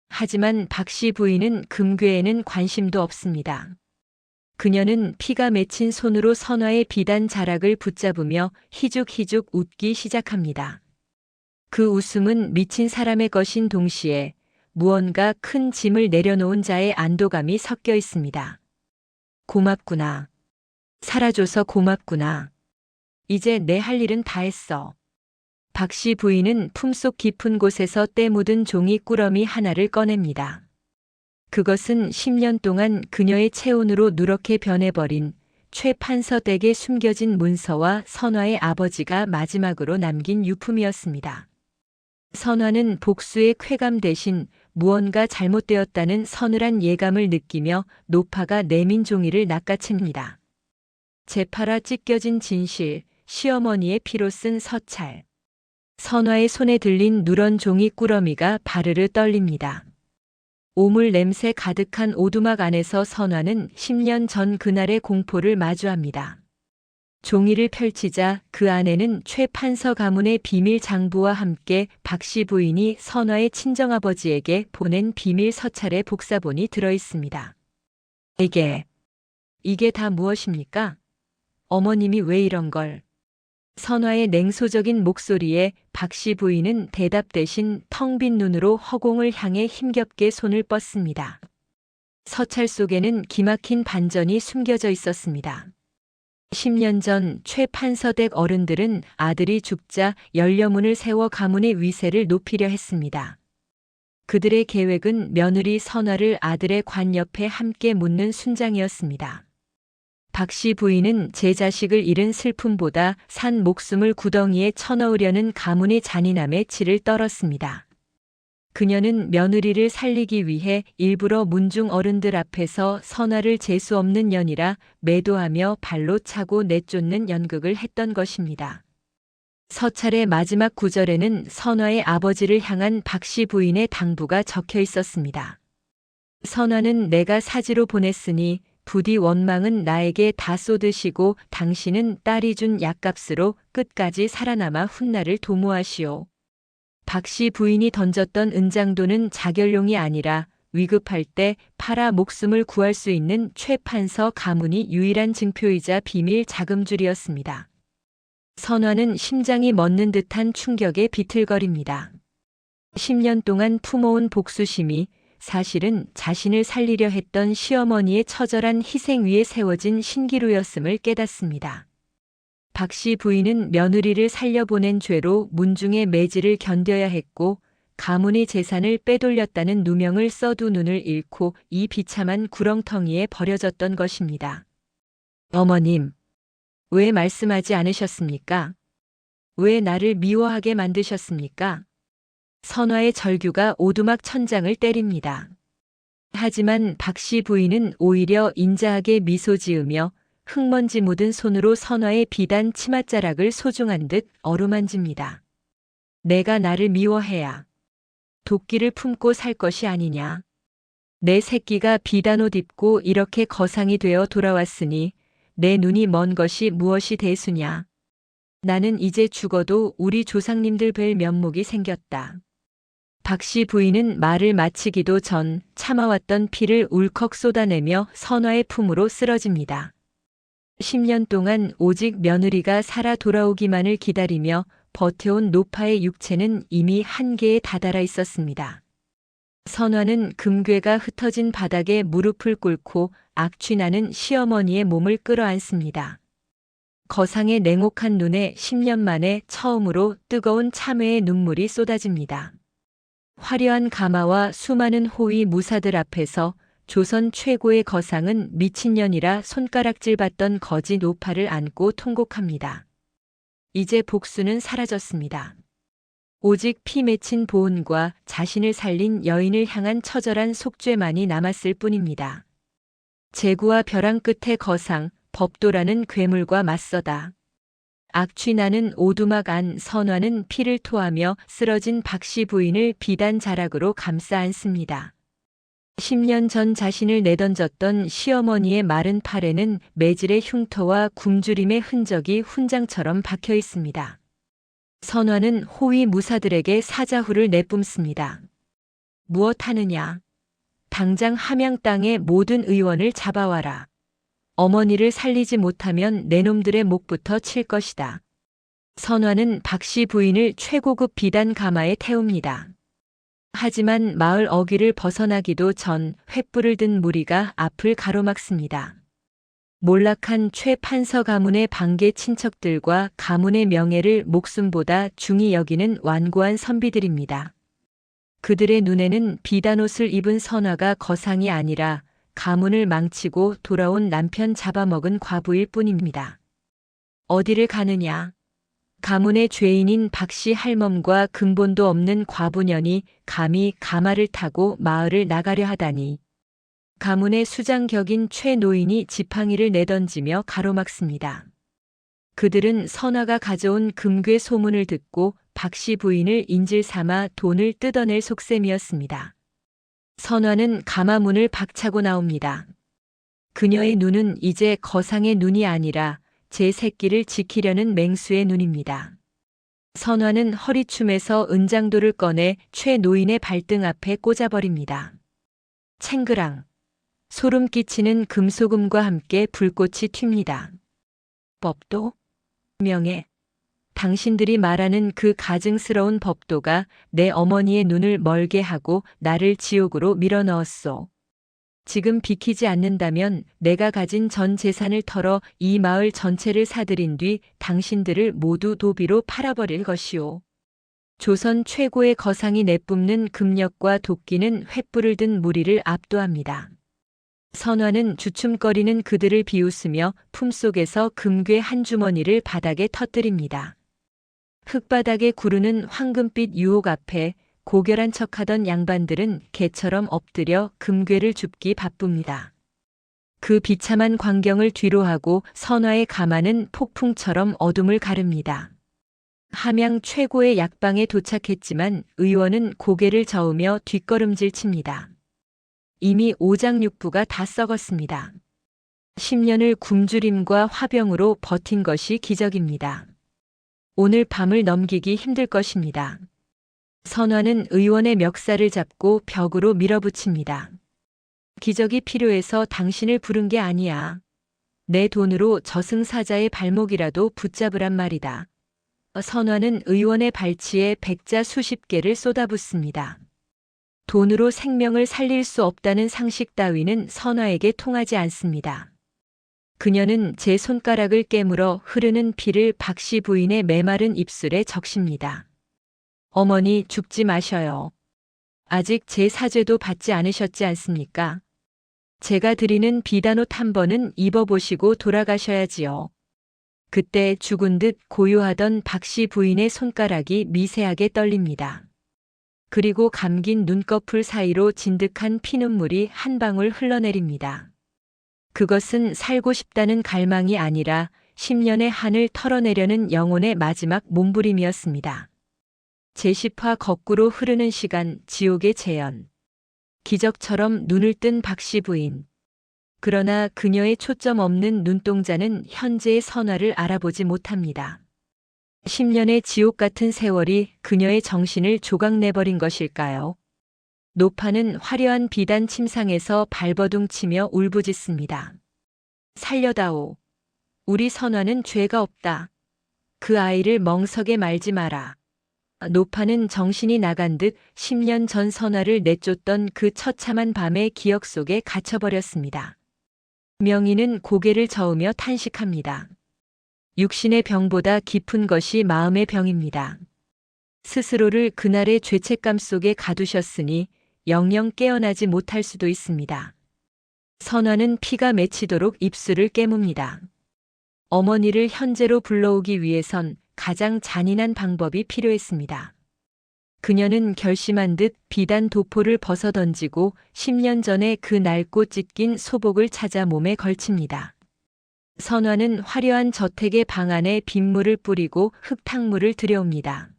하지만 박씨 부인은 금괴에는 관심도 없습니다. 그녀는 피가 맺힌 손으로 선화의 비단 자락을 붙잡으며 희죽희죽 웃기 시작합니다. 그 웃음은 미친 사람의 것인 동시에 무언가 큰 짐을 내려놓은 자의 안도감이 섞여 있습니다. 고맙구나. 살아줘서 고맙구나. 이제 내 할 일은 다 했어. 박씨 부인은 품속 깊은 곳에서 때 묻은 종이 꾸러미 하나를 꺼냅니다. 그것은 10년 동안 그녀의 체온으로 누렇게 변해버린 최 판서 댁에 숨겨진 문서와 선화의 아버지가 마지막으로 남긴 유품이었습니다. 선화는 복수의 쾌감 대신 무언가 잘못되었다는 서늘한 예감을 느끼며 노파가 내민 종이를 낚아챕니다. 재팔아 찢겨진 진실, 시어머니의 피로 쓴 서찰. 선화의 손에 들린 누런 종이 꾸러미가 바르르 떨립니다. 오물 냄새 가득한 오두막 안에서 선화는 10년 전 그날의 공포를 마주합니다. 종이를 펼치자 그 안에는 최 판서 가문의 비밀 장부와 함께 박씨 부인이 선화의 친정아버지에게 보낸 비밀 서찰의 복사본이 들어 있습니다. 이게 다 무엇입니까? 어머님이 왜 이런 걸? 선화의 냉소적인 목소리에 박씨 부인은 대답 대신 텅 빈 눈으로 허공을 향해 힘겹게 손을 뻗습니다. 서찰 속에는 기막힌 반전이 숨겨져 있었습니다. 10년 전 최 판서댁 어른들은 아들이 죽자 연려문을 세워 가문의 위세를 높이려 했습니다. 그들의 계획은 며느리 선화를 아들의 관 옆에 함께 묻는 순장이었습니다. 박씨 부인은 제 자식을 잃은 슬픔보다 산 목숨을 구덩이에 쳐넣으려는 가문의 잔인함에 치를 떨었습니다. 그녀는 며느리를 살리기 위해 일부러 문중 어른들 앞에서 선화를 재수 없는 년이라 매도하며 발로 차고 내쫓는 연극을 했던 것입니다. 서찰의 마지막 구절에는 선화의 아버지를 향한 박씨 부인의 당부가 적혀 있었습니다. 선화는 내가 사지로 보냈으니 부디 원망은 나에게 다 쏟으시고 당신은 딸이 준 약값으로 끝까지 살아남아 훗날을 도모하시오. 박씨 부인이 던졌던 은장도는 자결용이 아니라 위급할 때 팔아 목숨을 구할 수 있는 최 판서 가문이 유일한 증표이자 비밀 자금줄이었습니다. 선화는 심장이 멎는 듯한 충격에 비틀거립니다. 10년 동안 품어온 복수심이 사실은 자신을 살리려 했던 시어머니의 처절한 희생 위에 세워진 신기루였음을 깨닫습니다. 박씨 부인은 며느리를 살려보낸 죄로 문중의 매질을 견뎌야 했고 가문의 재산을 빼돌렸다는 누명을 써두 눈을 잃고 이 비참한 구렁텅이에 버려졌던 것입니다. 어머님, 왜 말씀하지 않으셨습니까? 왜 나를 미워하게 만드셨습니까? 선화의 절규가 오두막 천장을 때립니다. 하지만 박씨 부인은 오히려 인자하게 미소 지으며 흙먼지 묻은 손으로 선화의 비단 치맛자락을 소중한 듯 어루만집니다. 내가 나를 미워해야 도끼를 품고 살 것이 아니냐. 내 새끼가 비단옷 입고 이렇게 거상이 되어 돌아왔으니 내 눈이 먼 것이 무엇이 대수냐. 나는 이제 죽어도 우리 조상님들 뵐 면목이 생겼다. 박씨 부인은 말을 마치기도 전 참아왔던 피를 울컥 쏟아내며 선화의 품으로 쓰러집니다. 10년 동안 오직 며느리가 살아 돌아오기만을 기다리며 버텨온 노파의 육체는 이미 한계에 다다라 있었습니다. 선화는 금괴가 흩어진 바닥에 무릎을 꿇고 악취나는 시어머니의 몸을 끌어안습니다. 거상의 냉혹한 눈에 10년 만에 처음으로 뜨거운 참회의 눈물이 쏟아집니다. 화려한 가마와 수많은 호위 무사들 앞에서 조선 최고의 거상은 미친년이라 손가락질 받던 거지 노파를 안고 통곡합니다. 이제 복수는 사라졌습니다. 오직 피 맺힌 보은과 자신을 살린 여인을 향한 처절한 속죄만이 남았을 뿐입니다. 제구와 벼랑 끝에 거상, 법도라는 괴물과 맞서다. 악취 나는 오두막 안 선화는 피를 토하며 쓰러진 박씨 부인을 비단 자락으로 감싸 안습니다. 10년 전 자신을 내던졌던 시어머니의 마른 팔에는 매질의 흉터와 굶주림의 흔적이 훈장처럼 박혀 있습니다. 선화는 호위 무사들에게 사자후를 내뿜습니다. 무엇 하느냐? 당장 함양 땅의 모든 의원을 잡아와라. 어머니를 살리지 못하면 내 놈들의 목부터 칠 것이다. 선화는 박씨 부인을 최고급 비단 가마에 태웁니다. 하지만 마을 어귀를 벗어나기도 전 횃불을 든 무리가 앞을 가로막습니다. 몰락한 최 판서 가문의 반계 친척들과 가문의 명예를 목숨보다 중히 여기는 완고한 선비들입니다. 그들의 눈에는 비단옷을 입은 선화가 거상이 아니라 가문을 망치고 돌아온 남편 잡아먹은 과부일 뿐입니다. 어디를 가느냐? 가문의 죄인인 박씨 할멈과 근본도 없는 과부년이 감히 가마를 타고 마을을 나가려 하다니. 가문의 수장격인 최 노인이 지팡이를 내던지며 가로막습니다. 그들은 선화가 가져온 금괴 소문을 듣고 박씨 부인을 인질 삼아 돈을 뜯어낼 속셈이었습니다. 선화는 가마문을 박차고 나옵니다. 그녀의 눈은 이제 거상의 눈이 아니라 제 새끼를 지키려는 맹수의 눈입니다. 선화는 허리춤에서 은장도를 꺼내 최 노인의 발등 앞에 꽂아버립니다. 챙그랑. 소름 끼치는 금소금과 함께 불꽃이 튑니다. 법도? 명예. 당신들이 말하는 그 가증스러운 법도가 내 어머니의 눈을 멀게 하고 나를 지옥으로 밀어넣었소. 지금 비키지 않는다면 내가 가진 전 재산을 털어 이 마을 전체를 사들인 뒤 당신들을 모두 도비로 팔아버릴 것이오. 조선 최고의 거상이 내뿜는 금력과 도끼는 횃불을 든 무리를 압도합니다. 선화는 주춤거리는 그들을 비웃으며 품속에서 금괴 한 주머니를 바닥에 터뜨립니다. 흙바닥에 구르는 황금빛 유혹 앞에 고결한 척하던 양반들은 개처럼 엎드려 금괴를 줍기 바쁩니다. 그 비참한 광경을 뒤로하고 선화의 가마는 폭풍처럼 어둠을 가릅니다. 함양 최고의 약방에 도착했지만 의원은 고개를 저으며 뒷걸음질 칩니다. 이미 오장육부가 다 썩었습니다. 10년을 굶주림과 화병으로 버틴 것이 기적입니다. 오늘 밤을 넘기기 힘들 것입니다. 선화는 의원의 멱살을 잡고 벽으로 밀어붙입니다. 기적이 필요해서 당신을 부른 게 아니야. 내 돈으로 저승사자의 발목이라도 붙잡으란 말이다. 선화는 의원의 발치에 백자 수십 개를 쏟아붓습니다. 돈으로 생명을 살릴 수 없다는 상식 따위는 선화에게 통하지 않습니다. 그녀는 제 손가락을 깨물어 흐르는 피를 박씨 부인의 메마른 입술에 적십니다. 어머니 죽지 마셔요. 아직 제 사죄도 받지 않으셨지 않습니까? 제가 드리는 비단옷 한 번은 입어보시고 돌아가셔야지요. 그때 죽은 듯 고요하던 박씨 부인의 손가락이 미세하게 떨립니다. 그리고 감긴 눈꺼풀 사이로 진득한 피눈물이 한 방울 흘러내립니다. 그것은 살고 싶다는 갈망이 아니라 10년의 한을 털어내려는 영혼의 마지막 몸부림이었습니다. 제10화 거꾸로 흐르는 시간, 지옥의 재현. 기적처럼 눈을 뜬 박씨 부인. 그러나 그녀의 초점 없는 눈동자는 현재의 선화를 알아보지 못합니다. 10년의 지옥 같은 세월이 그녀의 정신을 조각내버린 것일까요? 노파는 화려한 비단 침상에서 발버둥치며 울부짖습니다. 살려다오. 우리 선화는 죄가 없다. 그 아이를 멍석에 말지 마라. 노파는 정신이 나간 듯 10년 전 선화를 내쫓던 그 처참한 밤의 기억 속에 갇혀버렸습니다. 명희는 고개를 저으며 탄식합니다. 육신의 병보다 깊은 것이 마음의 병입니다. 스스로를 그날의 죄책감 속에 가두셨으니 영영 깨어나지 못할 수도 있습니다. 선화는 피가 맺히도록 입술을 깨뭅니다. 어머니를 현재로 불러오기 위해선 가장 잔인한 방법이 필요했습니다. 그녀는 결심한 듯 비단 도포를 벗어던지고 10년 전에 그 낡고 찢긴 소복을 찾아 몸에 걸칩니다. 선화는 화려한 저택의 방 안에 빗물을 뿌리고 흙탕물을 들여옵니다.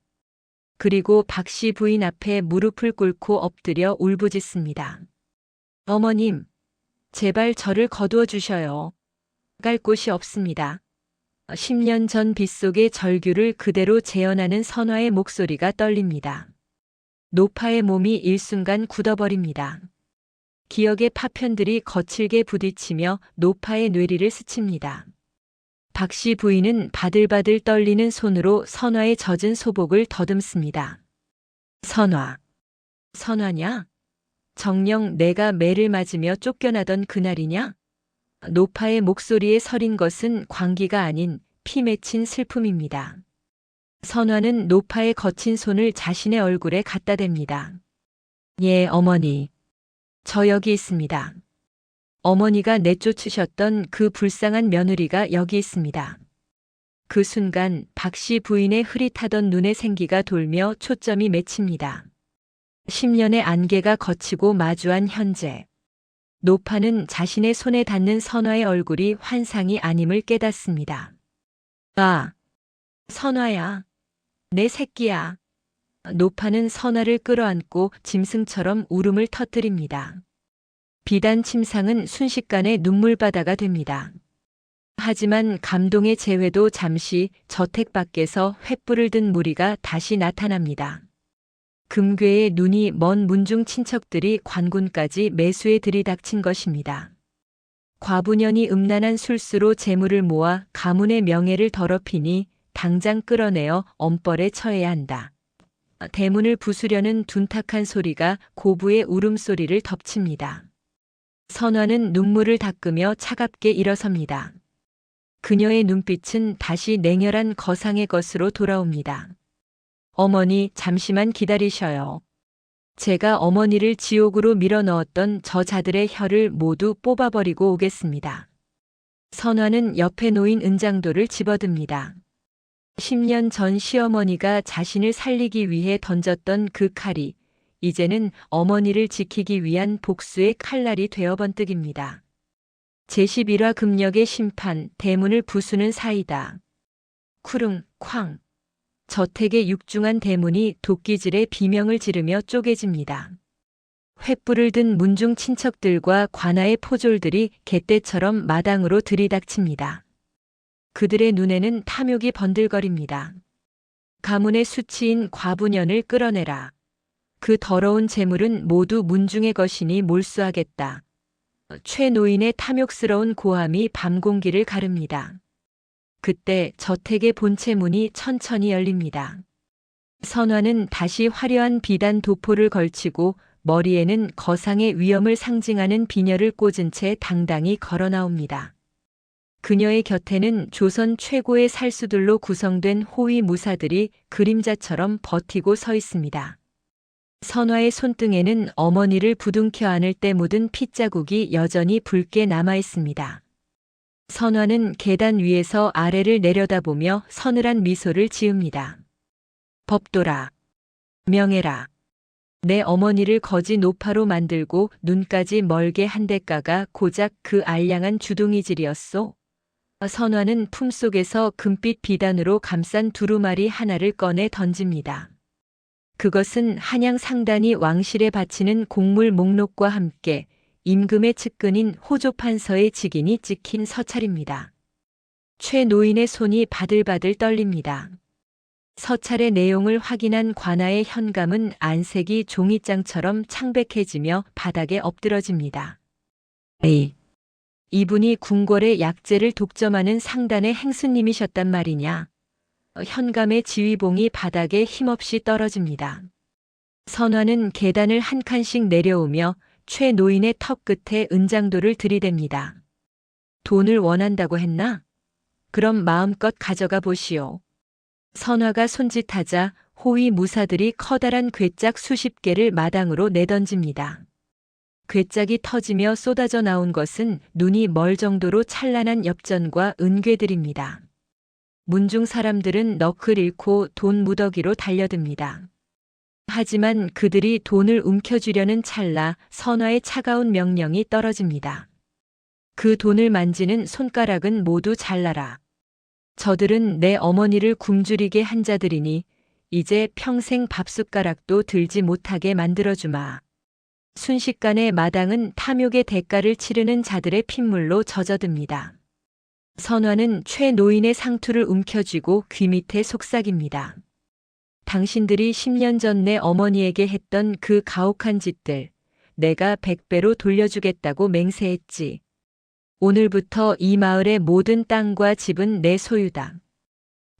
그리고 박씨 부인 앞에 무릎을 꿇고 엎드려 울부짖습니다. 어머님, 제발 저를 거두어 주셔요. 갈 곳이 없습니다. 10년 전 빗속의 절규를 그대로 재현하는 선화의 목소리가 떨립니다. 노파의 몸이 일순간 굳어버립니다. 기억의 파편들이 거칠게 부딪히며 노파의 뇌리를 스칩니다. 박씨 부인은 바들바들 떨리는 손으로 선화의 젖은 소복을 더듬습니다. 선화. 선화냐? 정녕 내가 매를 맞으며 쫓겨나던 그날이냐? 노파의 목소리에 서린 것은 광기가 아닌 피 맺힌 슬픔입니다. 선화는 노파의 거친 손을 자신의 얼굴에 갖다 댑니다. 예, 어머니. 저 여기 있습니다. 어머니가 내쫓으셨던 그 불쌍한 며느리가 여기 있습니다. 그 순간 박씨 부인의 흐릿하던 눈에 생기가 돌며 초점이 맺힙니다. 10년의 안개가 걷히고 마주한 현재. 노파는 자신의 손에 닿는 선화의 얼굴이 환상이 아님을 깨닫습니다. 아, 선화야. 내 새끼야. 노파는 선화를 끌어안고 짐승처럼 울음을 터뜨립니다. 비단 침상은 순식간에 눈물바다가 됩니다. 하지만 감동의 재회도 잠시 저택 밖에서 횃불을 든 무리가 다시 나타납니다. 금괴의 눈이 먼 문중 친척들이 관군까지 매수에 들이닥친 것입니다. 과부년이 음란한 술수로 재물을 모아 가문의 명예를 더럽히니 당장 끌어내어 엄벌에 처해야 한다. 대문을 부수려는 둔탁한 소리가 고부의 울음소리를 덮칩니다. 선화는 눈물을 닦으며 차갑게 일어섭니다. 그녀의 눈빛은 다시 냉혈한 거상의 것으로 돌아옵니다. 어머니, 잠시만 기다리셔요. 제가 어머니를 지옥으로 밀어넣었던 저 자들의 혀를 모두 뽑아버리고 오겠습니다. 선화는 옆에 놓인 은장도를 집어듭니다. 10년 전 시어머니가 자신을 살리기 위해 던졌던 그 칼이 이제는 어머니를 지키기 위한 복수의 칼날이 되어 번뜩입니다. 제11화 금력의 심판, 대문을 부수는 사이다. 쿠릉, 쾅. 저택의 육중한 대문이 도끼질의 비명을 지르며 쪼개집니다. 횃불을 든 문중 친척들과 관아의 포졸들이 개떼처럼 마당으로 들이닥칩니다. 그들의 눈에는 탐욕이 번들거립니다. 가문의 수치인 과부년을 끌어내라. 그 더러운 재물은 모두 문중의 것이니 몰수하겠다. 최노인의 탐욕스러운 고함이 밤 공기를 가릅니다. 그때 저택의 본체 문이 천천히 열립니다. 선화는 다시 화려한 비단 도포를 걸치고 머리에는 거상의 위엄을 상징하는 비녀를 꽂은 채 당당히 걸어 나옵니다. 그녀의 곁에는 조선 최고의 살수들로 구성된 호위 무사들이 그림자처럼 버티고 서 있습니다. 선화의 손등에는 어머니를 부둥켜 안을 때 묻은 핏자국이 여전히 붉게 남아 있습니다. 선화는 계단 위에서 아래를 내려다보며 서늘한 미소를 지읍니다. 법도라. 명예라. 내 어머니를 거지 노파로 만들고 눈까지 멀게 한 대가가 고작 그 알량한 주둥이질이었소. 선화는 품속에서 금빛 비단으로 감싼 두루마리 하나를 꺼내 던집니다. 그것은 한양 상단이 왕실에 바치는 공물 목록과 함께 임금의 측근인 호조판서의 직인이 찍힌 서찰입니다. 최 노인의 손이 바들바들 떨립니다. 서찰의 내용을 확인한 관아의 현감은 안색이 종이장처럼 창백해지며 바닥에 엎드러집니다. 이분이 궁궐의 약재를 독점하는 상단의 행수님이셨단 말이냐? 현감의 지휘봉이 바닥에 힘없이 떨어집니다. 선화는 계단을 한 칸씩 내려오며 최 노인의 턱 끝에 은장도를 들이댑니다. 돈을 원한다고 했나? 그럼 마음껏 가져가 보시오. 선화가 손짓하자 호위 무사들이 커다란 괴짝 수십 개를 마당으로 내던집니다. 괴짝이 터지며 쏟아져 나온 것은 눈이 멀 정도로 찬란한 엽전과 은괴들입니다. 문중 사람들은 넋을 잃고 돈 무더기로 달려듭니다. 하지만 그들이 돈을 움켜쥐려는 찰나 선화의 차가운 명령이 떨어집니다. 그 돈을 만지는 손가락은 모두 잘라라. 저들은 내 어머니를 굶주리게 한 자들이니 이제 평생 밥숟가락도 들지 못하게 만들어주마. 순식간에 마당은 탐욕의 대가를 치르는 자들의 핏물로 젖어듭니다. 선화는 최 노인의 상투를 움켜쥐고 귀 밑에 속삭입니다. 당신들이 10년 전 내 어머니에게 했던 그 가혹한 짓들, 내가 100배로 돌려주겠다고 맹세했지. 오늘부터 이 마을의 모든 땅과 집은 내 소유다.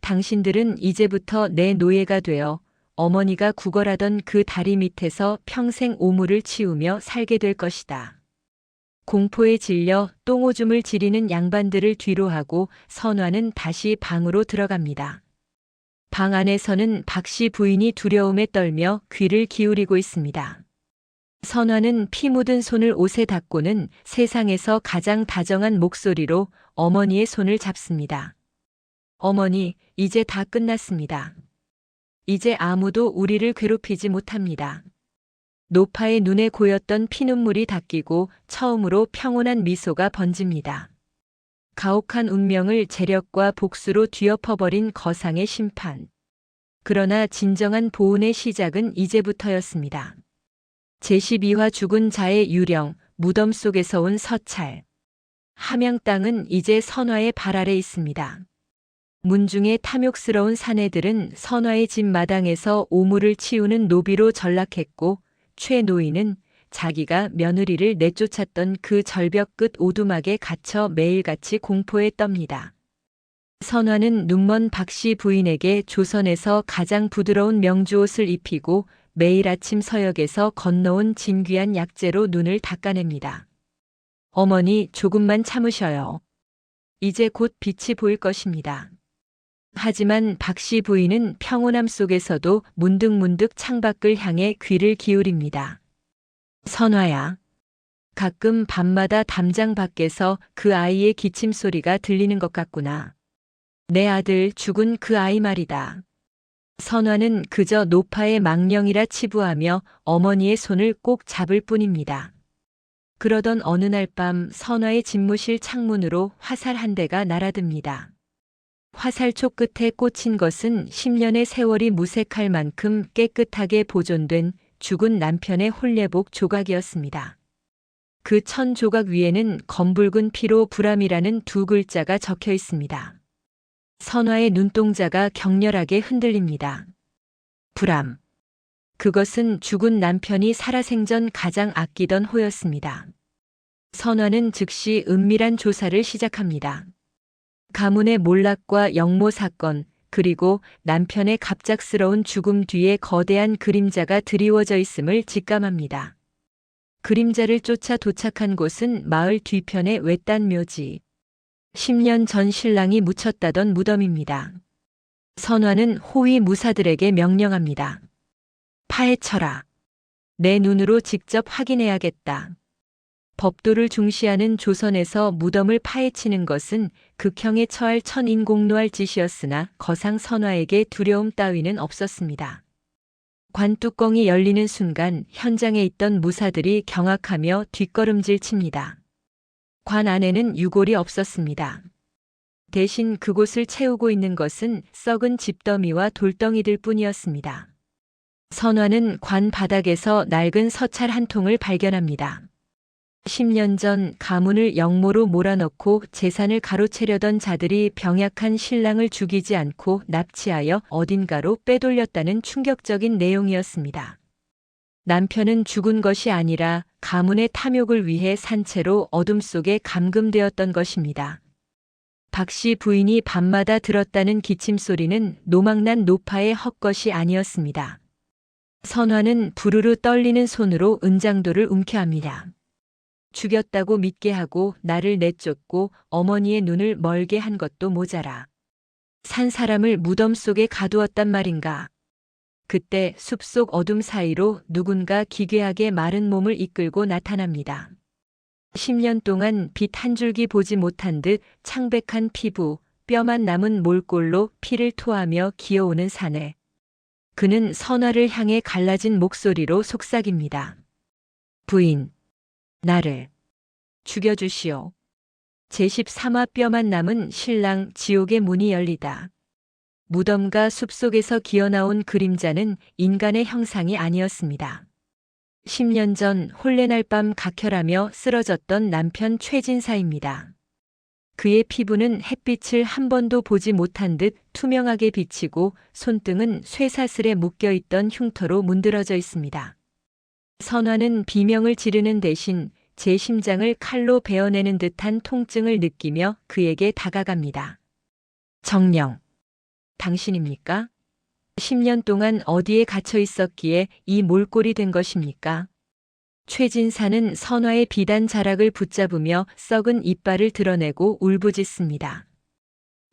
당신들은 이제부터 내 노예가 되어 어머니가 구걸하던 그 다리 밑에서 평생 오물을 치우며 살게 될 것이다. 공포에 질려 똥오줌을 지리는 양반들을 뒤로하고 선화는 다시 방으로 들어갑니다. 방 안에서는 박씨 부인이 두려움에 떨며 귀를 기울이고 있습니다. 선화는 피 묻은 손을 옷에 닦고는 세상에서 가장 다정한 목소리로 어머니의 손을 잡습니다. 어머니, 이제 다 끝났습니다. 이제 아무도 우리를 괴롭히지 못합니다. 노파의 눈에 고였던 피눈물이 닦이고 처음으로 평온한 미소가 번집니다. 가혹한 운명을 재력과 복수로 뒤엎어버린 거상의 심판. 그러나 진정한 보훈의 시작은 이제부터였습니다. 제12화 죽은 자의 유령, 무덤 속에서 온 서찰. 함양 땅은 이제 선화의 발 아래 있습니다. 문중의 탐욕스러운 사내들은 선화의 집 마당에서 오물을 치우는 노비로 전락했고 최 노인은 자기가 며느리를 내쫓았던 그 절벽 끝 오두막에 갇혀 매일같이 공포에 떱니다. 선화는 눈먼 박씨 부인에게 조선에서 가장 부드러운 명주옷을 입히고 매일 아침 서역에서 건너온 진귀한 약재로 눈을 닦아냅니다. 어머니, 조금만 참으셔요. 이제 곧 빛이 보일 것입니다. 하지만 박씨 부인은 평온함 속에서도 문득문득 창밖을 향해 귀를 기울입니다. 선화야. 가끔 밤마다 담장 밖에서 그 아이의 기침 소리가 들리는 것 같구나. 내 아들 죽은 그 아이 말이다. 선화는 그저 노파의 망령이라 치부하며 어머니의 손을 꼭 잡을 뿐입니다. 그러던 어느 날 밤 선화의 집무실 창문으로 화살 한 대가 날아듭니다. 화살촉 끝에 꽂힌 것은 10년의 세월이 무색할 만큼 깨끗하게 보존된 죽은 남편의 홀레복 조각이었습니다. 그 천 조각 위에는 검붉은 피로 불암이라는 두 글자가 적혀 있습니다. 선화의 눈동자가 격렬하게 흔들립니다. 불암. 그것은 죽은 남편이 살아생전 가장 아끼던 호였습니다. 선화는 즉시 은밀한 조사를 시작합니다. 가문의 몰락과 영모 사건, 그리고 남편의 갑작스러운 죽음 뒤에 거대한 그림자가 드리워져 있음을 직감합니다. 그림자를 쫓아 도착한 곳은 마을 뒤편의 외딴 묘지. 10년 전 신랑이 묻혔다던 무덤입니다. 선화는 호위 무사들에게 명령합니다. 파헤쳐라. 내 눈으로 직접 확인해야겠다. 법도를 중시하는 조선에서 무덤을 파헤치는 것은 극형에 처할 천인공노할 짓이었으나 거상 선화에게 두려움 따위는 없었습니다. 관뚜껑이 열리는 순간 현장에 있던 무사들이 경악하며 뒷걸음질 칩니다. 관 안에는 유골이 없었습니다. 대신 그곳을 채우고 있는 것은 썩은 집더미와 돌덩이들 뿐이었습니다. 선화는 관 바닥에서 낡은 서찰 한 통을 발견합니다. 10년 전 가문을 영모로 몰아넣고 재산을 가로채려던 자들이 병약한 신랑을 죽이지 않고 납치하여 어딘가로 빼돌렸다는 충격적인 내용이었습니다. 남편은 죽은 것이 아니라 가문의 탐욕을 위해 산채로 어둠 속에 감금되었던 것입니다. 박 씨 부인이 밤마다 들었다는 기침소리는 노망난 노파의 헛것이 아니었습니다. 선화는 부르르 떨리는 손으로 은장도를 움켜합니다. 죽였다고 믿게 하고 나를 내쫓고 어머니의 눈을 멀게 한 것도 모자라. 산 사람을 무덤 속에 가두었단 말인가. 그때 숲속 어둠 사이로 누군가 기괴하게 마른 몸을 이끌고 나타납니다. 10년 동안 빛 한 줄기 보지 못한 듯 창백한 피부, 뼈만 남은 몰골로 피를 토하며 기어오는 사내. 그는 선화를 향해 갈라진 목소리로 속삭입니다. 부인, 나를 죽여주시오. 제13화 뼈만 남은 신랑 지옥의 문이 열리다. 무덤과 숲속에서 기어나온 그림자는 인간의 형상이 아니었습니다. 10년 전 홀레날 밤 각혈하며 쓰러졌던 남편 최진사입니다. 그의 피부는 햇빛을 한 번도 보지 못한 듯 투명하게 비치고 손등은 쇠사슬에 묶여있던 흉터로 문드러져 있습니다. 선화는 비명을 지르는 대신 제 심장을 칼로 베어내는 듯한 통증을 느끼며 그에게 다가갑니다. 정령, 당신입니까? 10년 동안 어디에 갇혀 있었기에 이 몰골이 된 것입니까? 최진사는 선화의 비단 자락을 붙잡으며 썩은 이빨을 드러내고 울부짖습니다.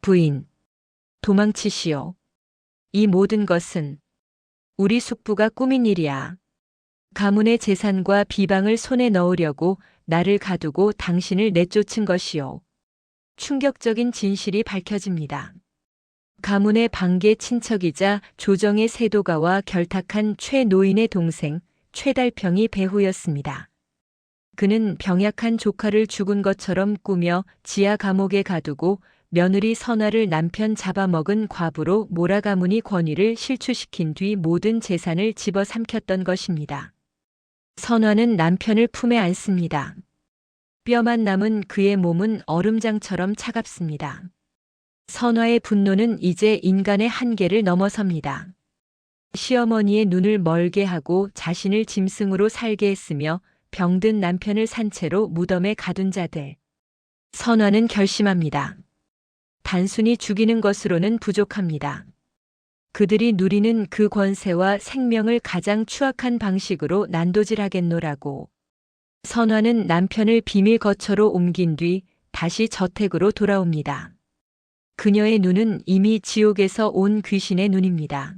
부인, 도망치시오. 이 모든 것은 우리 숙부가 꾸민 일이야. 가문의 재산과 비방을 손에 넣으려고 나를 가두고 당신을 내쫓은 것이오. 충격적인 진실이 밝혀집니다. 가문의 방계 친척이자 조정의 세도가와 결탁한 최 노인의 동생 최달평이 배후였습니다. 그는 병약한 조카를 죽은 것처럼 꾸며 지하 감옥에 가두고 며느리 선화를 남편 잡아먹은 과부로 모라가문이 권위를 실추시킨 뒤 모든 재산을 집어삼켰던 것입니다. 선화는 남편을 품에 안습니다. 뼈만 남은 그의 몸은 얼음장처럼 차갑습니다. 선화의 분노는 이제 인간의 한계를 넘어섭니다. 시어머니의 눈을 멀게 하고 자신을 짐승으로 살게 했으며 병든 남편을 산채로 무덤에 가둔 자들. 선화는 결심합니다. 단순히 죽이는 것으로는 부족합니다. 그들이 누리는 그 권세와 생명을 가장 추악한 방식으로 난도질하겠노라고. 선화는 남편을 비밀 거처로 옮긴 뒤 다시 저택으로 돌아옵니다. 그녀의 눈은 이미 지옥에서 온 귀신의 눈입니다.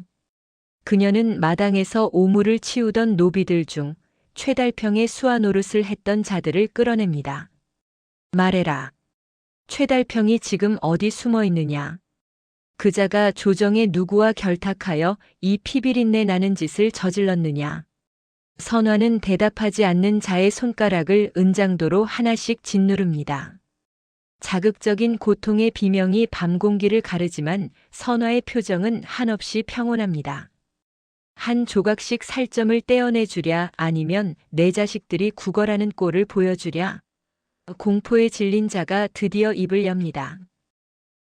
그녀는 마당에서 오물을 치우던 노비들 중 최달평의 수하 노릇을 했던 자들을 끌어냅니다. 말해라. 최달평이 지금 어디 숨어 있느냐? 그자가 조정의 누구와 결탁하여 이 피비린내 나는 짓을 저질렀느냐? 선화는 대답하지 않는 자의 손가락을 은장도로 하나씩 짓누릅니다. 자극적인 고통의 비명이 밤 공기를 가르지만 선화의 표정은 한없이 평온합니다. 한 조각씩 살점을 떼어내주랴 아니면 내 자식들이 구걸하는 꼴을 보여주랴. 공포에 질린 자가 드디어 입을 엽니다.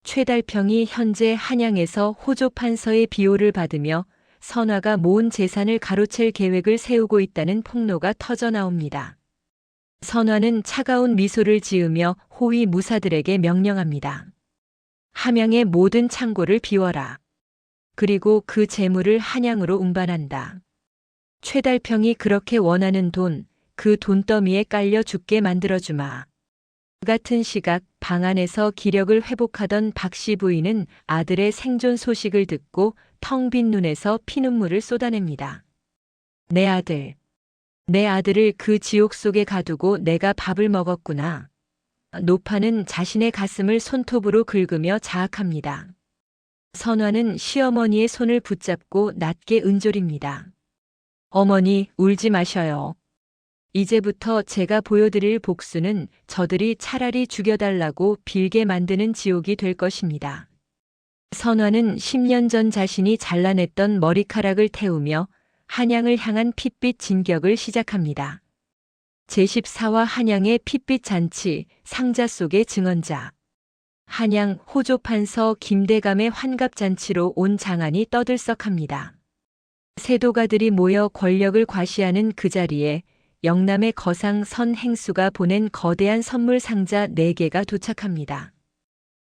최달평이 현재 한양에서 호조 판서의 비호를 받으며 선화가 모은 재산을 가로챌 계획을 세우고 있다는 폭로가 터져 나옵니다. 선화는 차가운 미소를 지으며 호위 무사들에게 명령합니다. 함양의 모든 창고를 비워라. 그리고 그 재물을 한양으로 운반한다. 최달평이 그렇게 원하는 돈, 그 돈더미에 깔려 죽게 만들어주마. 그 같은 시각 방 안에서 기력을 회복하던 박씨 부인은 아들의 생존 소식을 듣고 텅 빈 눈에서 피눈물을 쏟아냅니다. 내 아들. 내 아들을 그 지옥 속에 가두고 내가 밥을 먹었구나. 노파는 자신의 가슴을 손톱으로 긁으며 자학합니다. 선화는 시어머니의 손을 붙잡고 낮게 은졸입니다. 어머니, 울지 마셔요. 이제부터 제가 보여드릴 복수는 저들이 차라리 죽여달라고 빌게 만드는 지옥이 될 것입니다. 선화는 10년 전 자신이 잘라냈던 머리카락을 태우며 한양을 향한 핏빛 진격을 시작합니다. 제14화 한양의 핏빛 잔치, 상자 속의 증언자. 한양 호조판서 김대감의 환갑잔치로 온 장안이 떠들썩합니다. 세도가들이 모여 권력을 과시하는 그 자리에 영남의 거상 선행수가 보낸 거대한 선물 상자 4개가 도착합니다.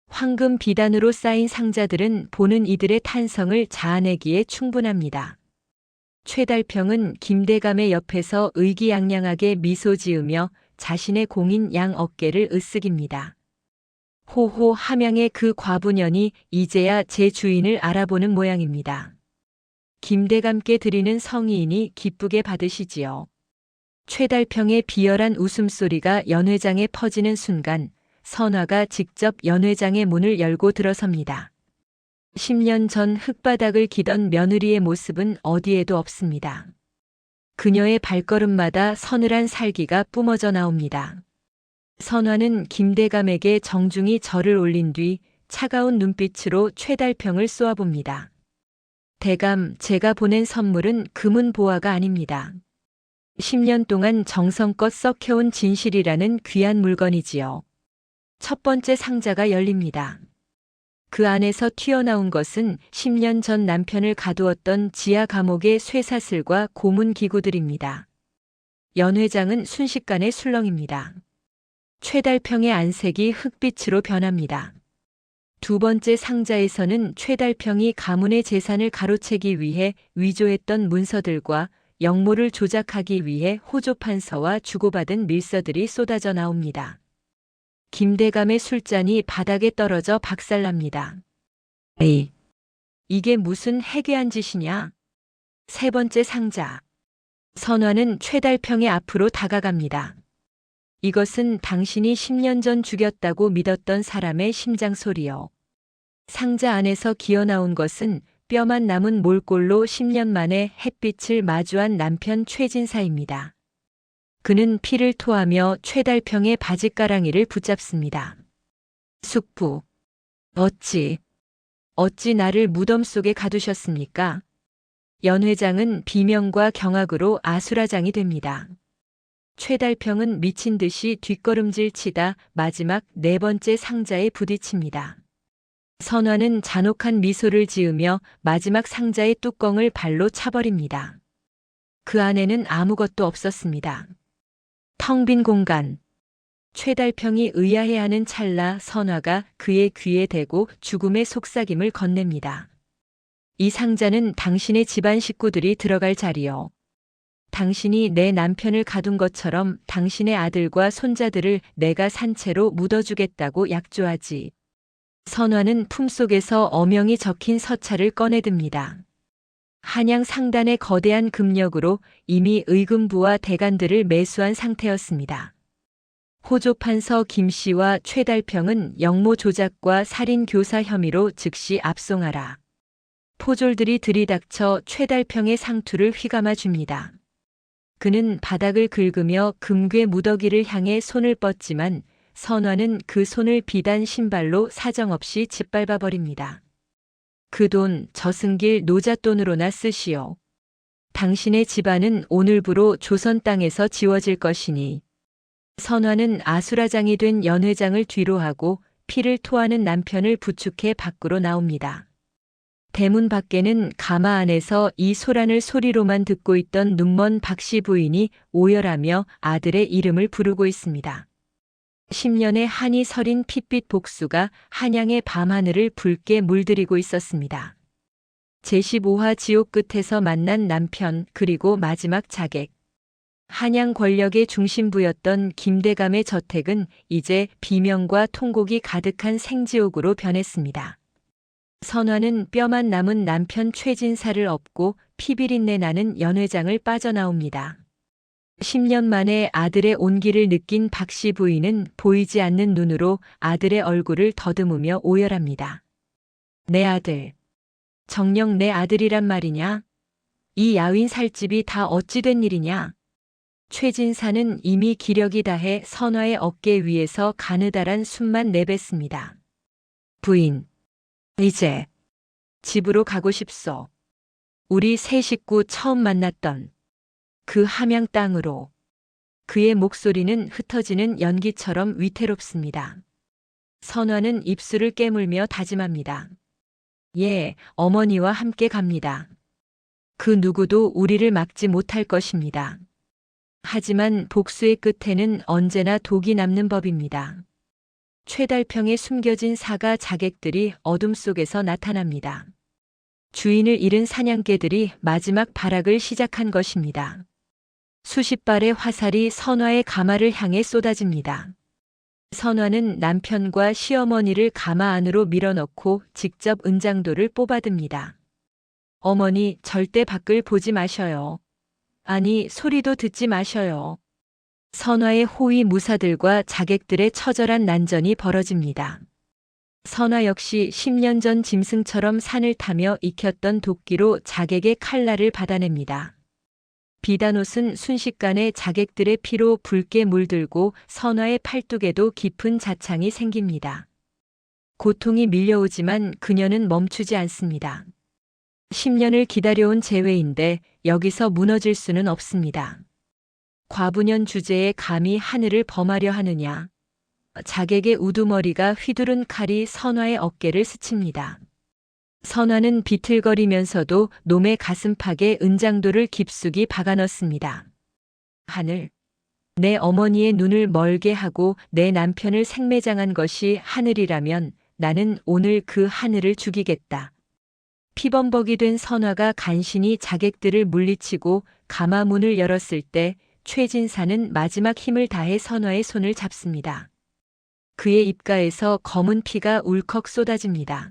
황금 비단으로 쌓인 상자들은 보는 이들의 탄성을 자아내기에 충분합니다. 최달평은 김대감의 옆에서 의기양양하게 미소 지으며 자신의 공인 양 어깨를 으쓱입니다. 호호 함양의 그 과부년이 이제야 제 주인을 알아보는 모양입니다. 김대감께 드리는 성의이니 기쁘게 받으시지요. 최달평의 비열한 웃음소리가 연회장에 퍼지는 순간 선화가 직접 연회장의 문을 열고 들어섭니다. 10년 전 흙바닥을 기던 며느리의 모습은 어디에도 없습니다. 그녀의 발걸음마다 서늘한 살기가 뿜어져 나옵니다. 선화는 김대감에게 정중히 절을 올린 뒤 차가운 눈빛으로 최달평을 쏘아봅니다. 대감, 제가 보낸 선물은 금은 보화가 아닙니다. 10년 동안 정성껏 썩혀온 진실이라는 귀한 물건이지요. 첫 번째 상자가 열립니다. 그 안에서 튀어나온 것은 10년 전 남편을 가두었던 지하 감옥의 쇠사슬과 고문 기구들입니다. 연 회장은 순식간에 술렁입니다. 최달평의 안색이 흑빛으로 변합니다. 두 번째 상자에서는 최달평이 가문의 재산을 가로채기 위해 위조했던 문서들과 역모를 조작하기 위해 호조판서와 주고받은 밀서들이 쏟아져 나옵니다. 김대감의 술잔이 바닥에 떨어져 박살납니다. 에이, 이게 무슨 해괴한 짓이냐? 세 번째 상자. 선화는 최달평의 앞으로 다가갑니다. 이것은 당신이 10년 전 죽였다고 믿었던 사람의 심장 소리요. 상자 안에서 기어나온 것은 뼈만 남은 몰골로 10년 만에 햇빛을 마주한 남편 최진사입니다. 그는 피를 토하며 최달평의 바짓가랑이를 붙잡습니다. 숙부, 어찌 나를 무덤 속에 가두셨습니까? 연 회장은 비명과 경악으로 아수라장이 됩니다. 최달평은 미친 듯이 뒷걸음질 치다 마지막 4번째 상자에 부딪힙니다. 선화는 잔혹한 미소를 지으며 마지막 상자의 뚜껑을 발로 차버립니다. 그 안에는 아무것도 없었습니다. 텅 빈 공간. 최달평이 의아해하는 찰나 선화가 그의 귀에 대고 죽음의 속삭임을 건넵니다. 이 상자는 당신의 집안 식구들이 들어갈 자리요. 당신이 내 남편을 가둔 것처럼 당신의 아들과 손자들을 내가 산채로 묻어주겠다고 약조하지. 선화는 품속에서 어명이 적힌 서찰을 꺼내듭니다. 한양 상단의 거대한 금력으로 이미 의금부와 대간들을 매수한 상태였습니다. 호조판서 김씨와 최달평은 역모 조작과 살인 교사 혐의로 즉시 압송하라. 포졸들이 들이닥쳐 최달평의 상투를 휘감아 줍니다. 그는 바닥을 긁으며 금괴 무더기를 향해 손을 뻗지만 선화는 그 손을 비단 신발로 사정없이 짓밟아 버립니다. 그 돈 저승길 노잣돈으로나 쓰시오. 당신의 집안은 오늘부로 조선 땅에서 지워질 것이니. 선화는 아수라장이 된 연 회장을 뒤로하고 피를 토하는 남편을 부축해 밖으로 나옵니다. 대문 밖에는 가마 안에서 이 소란을 소리로만 듣고 있던 눈먼 박씨 부인이 오열하며 아들의 이름을 부르고 있습니다. 10년의 한이 서린 핏빛 복수가 한양의 밤하늘을 붉게 물들이고 있었습니다. 제15화 지옥 끝에서 만난 남편 그리고 마지막 자객. 한양 권력의 중심부였던 김대감의 저택은 이제 비명과 통곡이 가득한 생지옥으로 변했습니다. 선화는 뼈만 남은 남편 최진사를 업고 피비린내 나는 연 회장을 빠져나옵니다. 10년 만에 아들의 온기를 느낀 박씨 부인은 보이지 않는 눈으로 아들의 얼굴을 더듬으며 오열합니다. 내 아들. 정녕 내 아들이란 말이냐? 이 야윈 살집이 다 어찌 된 일이냐? 최진사는 이미 기력이 다해 선화의 어깨 위에서 가느다란 숨만 내뱉습니다. 부인. 이제 집으로 가고 싶소. 우리 세 식구 처음 만났던 그 함양 땅으로. 그의 목소리는 흩어지는 연기처럼 위태롭습니다. 선화는 입술을 깨물며 다짐합니다. 예, 어머니와 함께 갑니다. 그 누구도 우리를 막지 못할 것입니다. 하지만 복수의 끝에는 언제나 독이 남는 법입니다. 최달평에 숨겨진 사가 자객들이 어둠 속에서 나타납니다. 주인을 잃은 사냥개들이 마지막 발악을 시작한 것입니다. 수십 발의 화살이 선화의 가마를 향해 쏟아집니다. 선화는 남편과 시어머니를 가마 안으로 밀어넣고 직접 은장도를 뽑아듭니다. 어머니, 절대 밖을 보지 마셔요. 아니, 소리도 듣지 마셔요. 선화의 호위 무사들과 자객들의 처절한 난전이 벌어집니다. 선화 역시 10년 전 짐승처럼 산을 타며 익혔던 도끼로 자객의 칼날을 받아냅니다. 비단옷은 순식간에 자객들의 피로 붉게 물들고 선화의 팔뚝에도 깊은 자창이 생깁니다. 고통이 밀려오지만 그녀는 멈추지 않습니다. 10년을 기다려온 재회인데 여기서 무너질 수는 없습니다. 과부년 주제에 감히 하늘을 범하려 하느냐. 자객의 우두머리가 휘두른 칼이 선화의 어깨를 스칩니다. 선화는 비틀거리면서도 놈의 가슴팍에 은장도를 깊숙이 박아넣습니다. 하늘, 내 어머니의 눈을 멀게 하고 내 남편을 생매장한 것이 하늘이라면 나는 오늘 그 하늘을 죽이겠다. 피범벅이 된 선화가 간신히 자객들을 물리치고 가마 문을 열었을 때 최진사는 마지막 힘을 다해 선화의 손을 잡습니다. 그의 입가에서 검은 피가 울컥 쏟아집니다.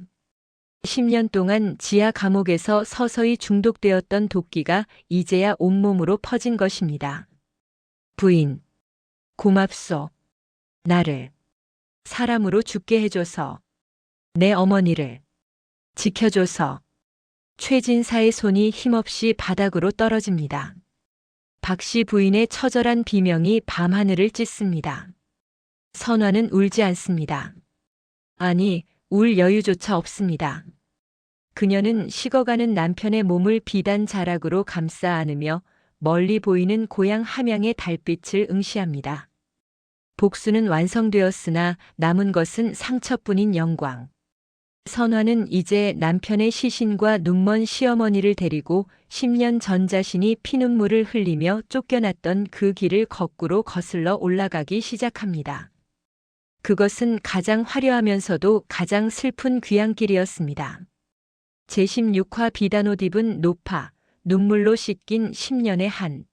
10년 동안 지하 감옥에서 서서히 중독되었던 도끼가 이제야 온몸으로 퍼진 것입니다. 부인, 고맙소. 나를 사람으로 죽게 해줘서, 내 어머니를 지켜줘서. 최진사의 손이 힘없이 바닥으로 떨어집니다. 박씨 부인의 처절한 비명이 밤하늘을 찢습니다. 선화는 울지 않습니다. 아니, 울 여유조차 없습니다. 그녀는 식어가는 남편의 몸을 비단 자락으로 감싸 안으며 멀리 보이는 고향 함양의 달빛을 응시합니다. 복수는 완성되었으나 남은 것은 상처뿐인 영광. 선화는 이제 남편의 시신과 눈먼 시어머니를 데리고 10년 전 자신이 피눈물을 흘리며 쫓겨났던 그 길을 거꾸로 거슬러 올라가기 시작합니다. 그것은 가장 화려하면서도 가장 슬픈 귀향길이었습니다. 제16화 비단옷 입은 노파, 눈물로 씻긴 10년의 한.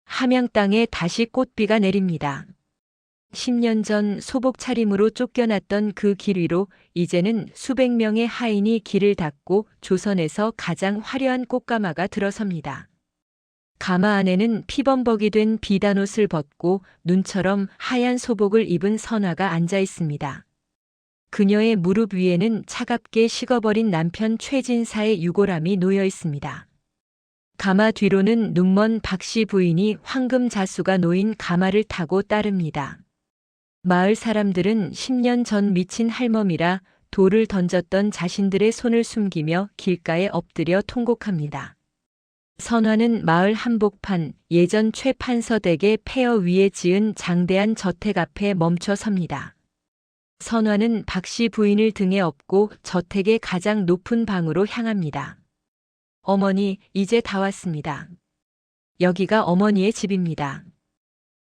함양 땅에 다시 꽃비가 내립니다. 10년 전 소복 차림으로 쫓겨났던 그 길 위로 이제는 수백 명의 하인이 길을 닫고 조선에서 가장 화려한 꽃가마가 들어섭니다. 가마 안에는 피범벅이 된 비단옷을 벗고 눈처럼 하얀 소복을 입은 선화가 앉아 있습니다. 그녀의 무릎 위에는 차갑게 식어버린 남편 최진사의 유골함이 놓여 있습니다. 가마 뒤로는 눈먼 박씨 부인이 황금 자수가 놓인 가마를 타고 따릅니다. 마을 사람들은 10년 전 미친 할멈이라 돌을 던졌던 자신들의 손을 숨기며 길가에 엎드려 통곡합니다. 선화는 마을 한복판 예전 최판서 댁의 폐허 위에 지은 장대한 저택 앞에 멈춰 섭니다. 선화는 박씨 부인을 등에 업고 저택의 가장 높은 방으로 향합니다. 어머니, 이제 다 왔습니다. 여기가 어머니의 집입니다.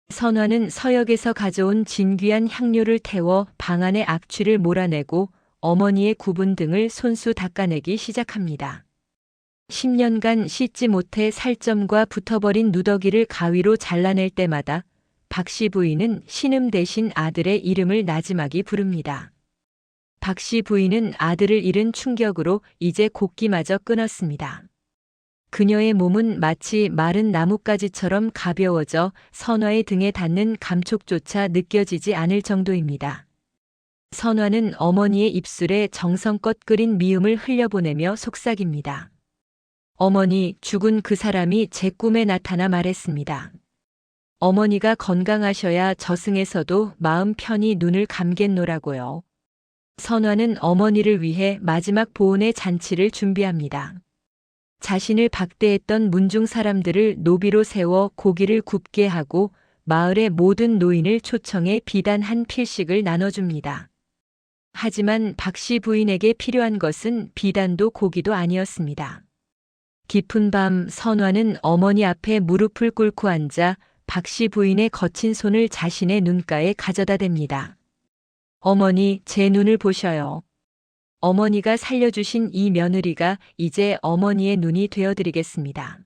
선화는 서역에서 가져온 진귀한 향료를 태워 방 안의 악취를 몰아내고 어머니의 구분 등을 손수 닦아내기 시작합니다. 10년간 씻지 못해 살점과 붙어버린 누더기를 가위로 잘라낼 때마다 박씨 부인은 신음 대신 아들의 이름을 나지막이 부릅니다. 박씨 부인은 아들을 잃은 충격으로 이제 곡기마저 끊었습니다. 그녀의 몸은 마치 마른 나뭇가지처럼 가벼워져 선화의 등에 닿는 감촉조차 느껴지지 않을 정도입니다. 선화는 어머니의 입술에 정성껏 끓인 미음을 흘려보내며 속삭입니다. 어머니, 죽은 그 사람이 제 꿈에 나타나 말했습니다. 어머니가 건강하셔야 저승에서도 마음 편히 눈을 감겠노라고요. 선화는 어머니를 위해 마지막 보온의 잔치를 준비합니다. 자신을 박대했던 문중 사람들을 노비로 세워 고기를 굽게 하고 마을의 모든 노인을 초청해 비단 1필씩을 나눠줍니다. 하지만 박씨 부인에게 필요한 것은 비단도 고기도 아니었습니다. 깊은 밤 선화는 어머니 앞에 무릎을 꿇고 앉아 박씨 부인의 거친 손을 자신의 눈가에 가져다 댑니다. 어머니, 제 눈을 보셔요. 어머니가 살려주신 이 며느리가 이제 어머니의 눈이 되어드리겠습니다.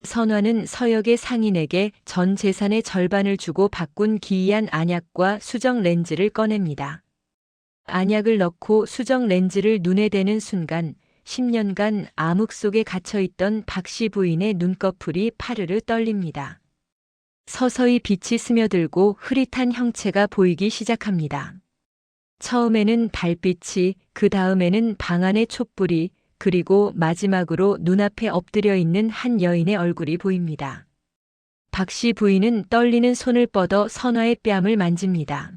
선화는 서역의 상인에게 전 재산의 절반을 주고 바꾼 기이한 안약과 수정 렌즈를 꺼냅니다. 안약을 넣고 수정 렌즈를 눈에 대는 순간 10년간 암흑 속에 갇혀있던 박씨 부인의 눈꺼풀이 파르르 떨립니다. 서서히 빛이 스며들고 흐릿한 형체가 보이기 시작합니다. 처음에는 달빛이, 그 다음에는 방 안의 촛불이, 그리고 마지막으로 눈앞에 엎드려 있는 한 여인의 얼굴이 보입니다. 박씨 부인은 떨리는 손을 뻗어 선화의 뺨을 만집니다.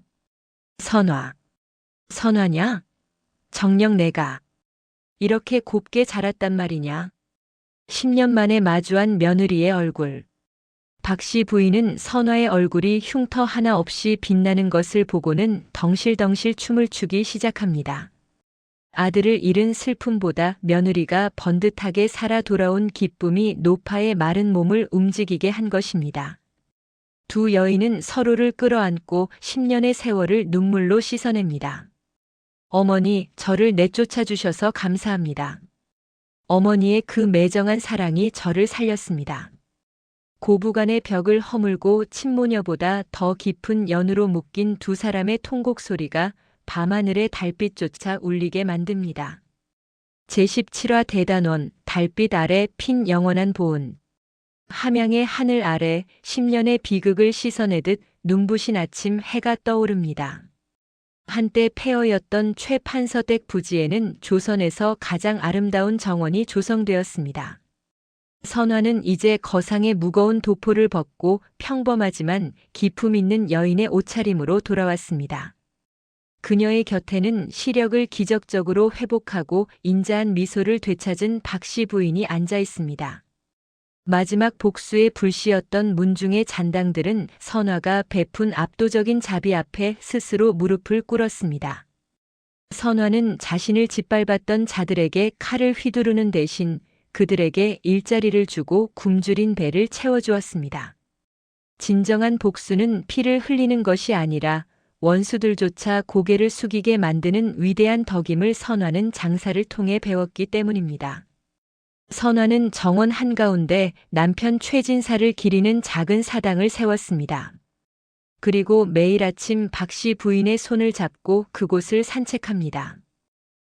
선화. 선화냐? 정녕 내가 이렇게 곱게 자랐단 말이냐? 10년 만에 마주한 며느리의 얼굴. 박씨 부인은 선화의 얼굴이 흉터 하나 없이 빛나는 것을 보고는 덩실덩실 춤을 추기 시작합니다. 아들을 잃은 슬픔보다 며느리가 번듯하게 살아 돌아온 기쁨이 노파의 마른 몸을 움직이게 한 것입니다. 두 여인은 서로를 끌어안고 10년의 세월을 눈물로 씻어냅니다. 어머니, 저를 내쫓아 주셔서 감사합니다. 어머니의 그 매정한 사랑이 저를 살렸습니다. 고부간의 벽을 허물고 침모녀보다 더 깊은 연으로 묶인 두 사람의 통곡 소리가 밤하늘의 달빛조차 울리게 만듭니다. 제17화 대단원, 달빛 아래 핀 영원한 보은. 함양의 하늘 아래 10년의 비극을 씻어내듯 눈부신 아침 해가 떠오릅니다. 한때 폐허였던 최판서댁 부지에는 조선에서 가장 아름다운 정원이 조성되었습니다. 선화는 이제 거상의 무거운 도포를 벗고 평범하지만 기품 있는 여인의 옷차림으로 돌아왔습니다. 그녀의 곁에는 시력을 기적적으로 회복하고 인자한 미소를 되찾은 박씨 부인이 앉아 있습니다. 마지막 복수의 불씨였던 문중의 잔당들은 선화가 베푼 압도적인 자비 앞에 스스로 무릎을 꿇었습니다. 선화는 자신을 짓밟았던 자들에게 칼을 휘두르는 대신 그들에게 일자리를 주고 굶주린 배를 채워주었습니다. 진정한 복수는 피를 흘리는 것이 아니라 원수들조차 고개를 숙이게 만드는 위대한 덕임을 선화는 장사를 통해 배웠기 때문입니다. 선화는 정원 한가운데 남편 최진사를 기리는 작은 사당을 세웠습니다. 그리고 매일 아침 박씨 부인의 손을 잡고 그곳을 산책합니다.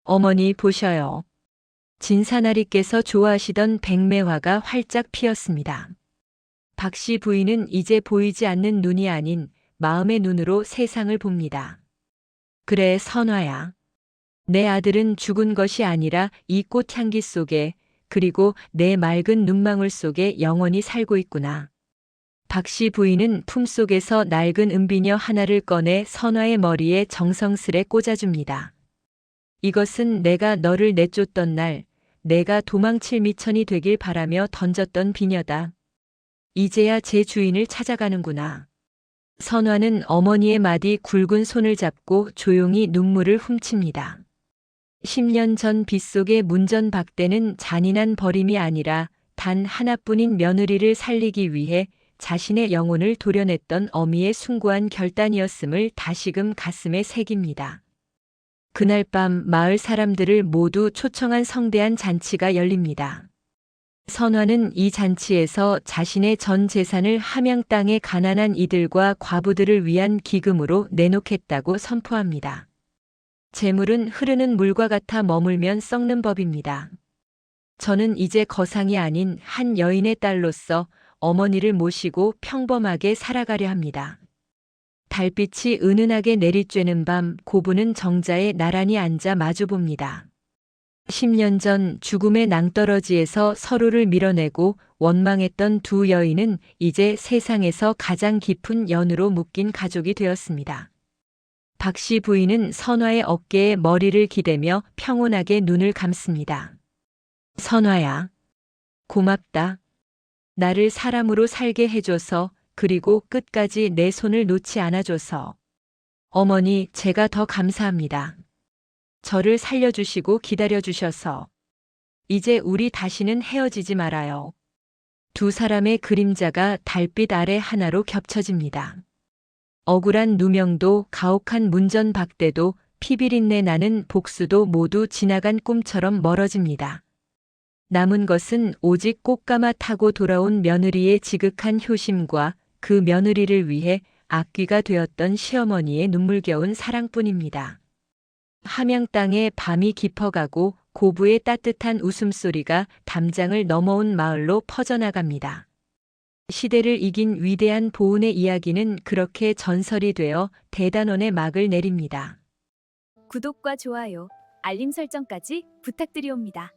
어머니 보셔요. 진사나리께서 좋아하시던 백매화가 활짝 피었습니다. 박씨 부인은 이제 보이지 않는 눈이 아닌 마음의 눈으로 세상을 봅니다. 그래, 선화야. 내 아들은 죽은 것이 아니라 이 꽃향기 속에, 그리고 내 맑은 눈망울 속에 영원히 살고 있구나. 박씨 부인은 품속에서 낡은 은비녀 하나를 꺼내 선화의 머리에 정성스레 꽂아줍니다. 이것은 내가 너를 내쫓던 날, 내가 도망칠 미천이 되길 바라며 던졌던 비녀다. 이제야 제 주인을 찾아가는구나. 선화는 어머니의 마디 굵은 손을 잡고 조용히 눈물을 훔칩니다. 10년 전 빗속의 문전박대는 잔인한 버림이 아니라 단 하나뿐인 며느리를 살리기 위해 자신의 영혼을 도려냈던 어미의 숭고한 결단이었음을 다시금 가슴에 새깁니다. 그날 밤 마을 사람들을 모두 초청한 성대한 잔치가 열립니다. 선화는 이 잔치에서 자신의 전 재산을 함양 땅의 가난한 이들과 과부들을 위한 기금으로 내놓겠다고 선포합니다. 재물은 흐르는 물과 같아 머물면 썩는 법입니다. 저는 이제 거상이 아닌 한 여인의 딸로서 어머니를 모시고 평범하게 살아가려 합니다. 달빛이 은은하게 내리쬐는 밤 고부는 정자에 나란히 앉아 마주봅니다. 10년 전 죽음의 낭떠러지에서 서로를 밀어내고 원망했던 두 여인은 이제 세상에서 가장 깊은 연으로 묶인 가족이 되었습니다. 박씨 부인은 선화의 어깨에 머리를 기대며 평온하게 눈을 감습니다. 선화야, 고맙다. 나를 사람으로 살게 해줘서, 그리고 끝까지 내 손을 놓지 않아줘서. 어머니, 제가 더 감사합니다. 저를 살려주시고 기다려주셔서. 이제 우리 다시는 헤어지지 말아요. 두 사람의 그림자가 달빛 아래 하나로 겹쳐집니다. 억울한 누명도, 가혹한 문전박대도, 피비린내 나는 복수도 모두 지나간 꿈처럼 멀어집니다. 남은 것은 오직 꽃가마 타고 돌아온 며느리의 지극한 효심과 그 며느리를 위해 악귀가 되었던 시어머니의 눈물겨운 사랑뿐입니다. 함양 땅에 밤이 깊어가고 고부의 따뜻한 웃음소리가 담장을 넘어온 마을로 퍼져나갑니다. 시대를 이긴 위대한 보은의 이야기는 그렇게 전설이 되어 대단원의 막을 내립니다. 구독과 좋아요, 알림 설정까지 부탁드리옵니다.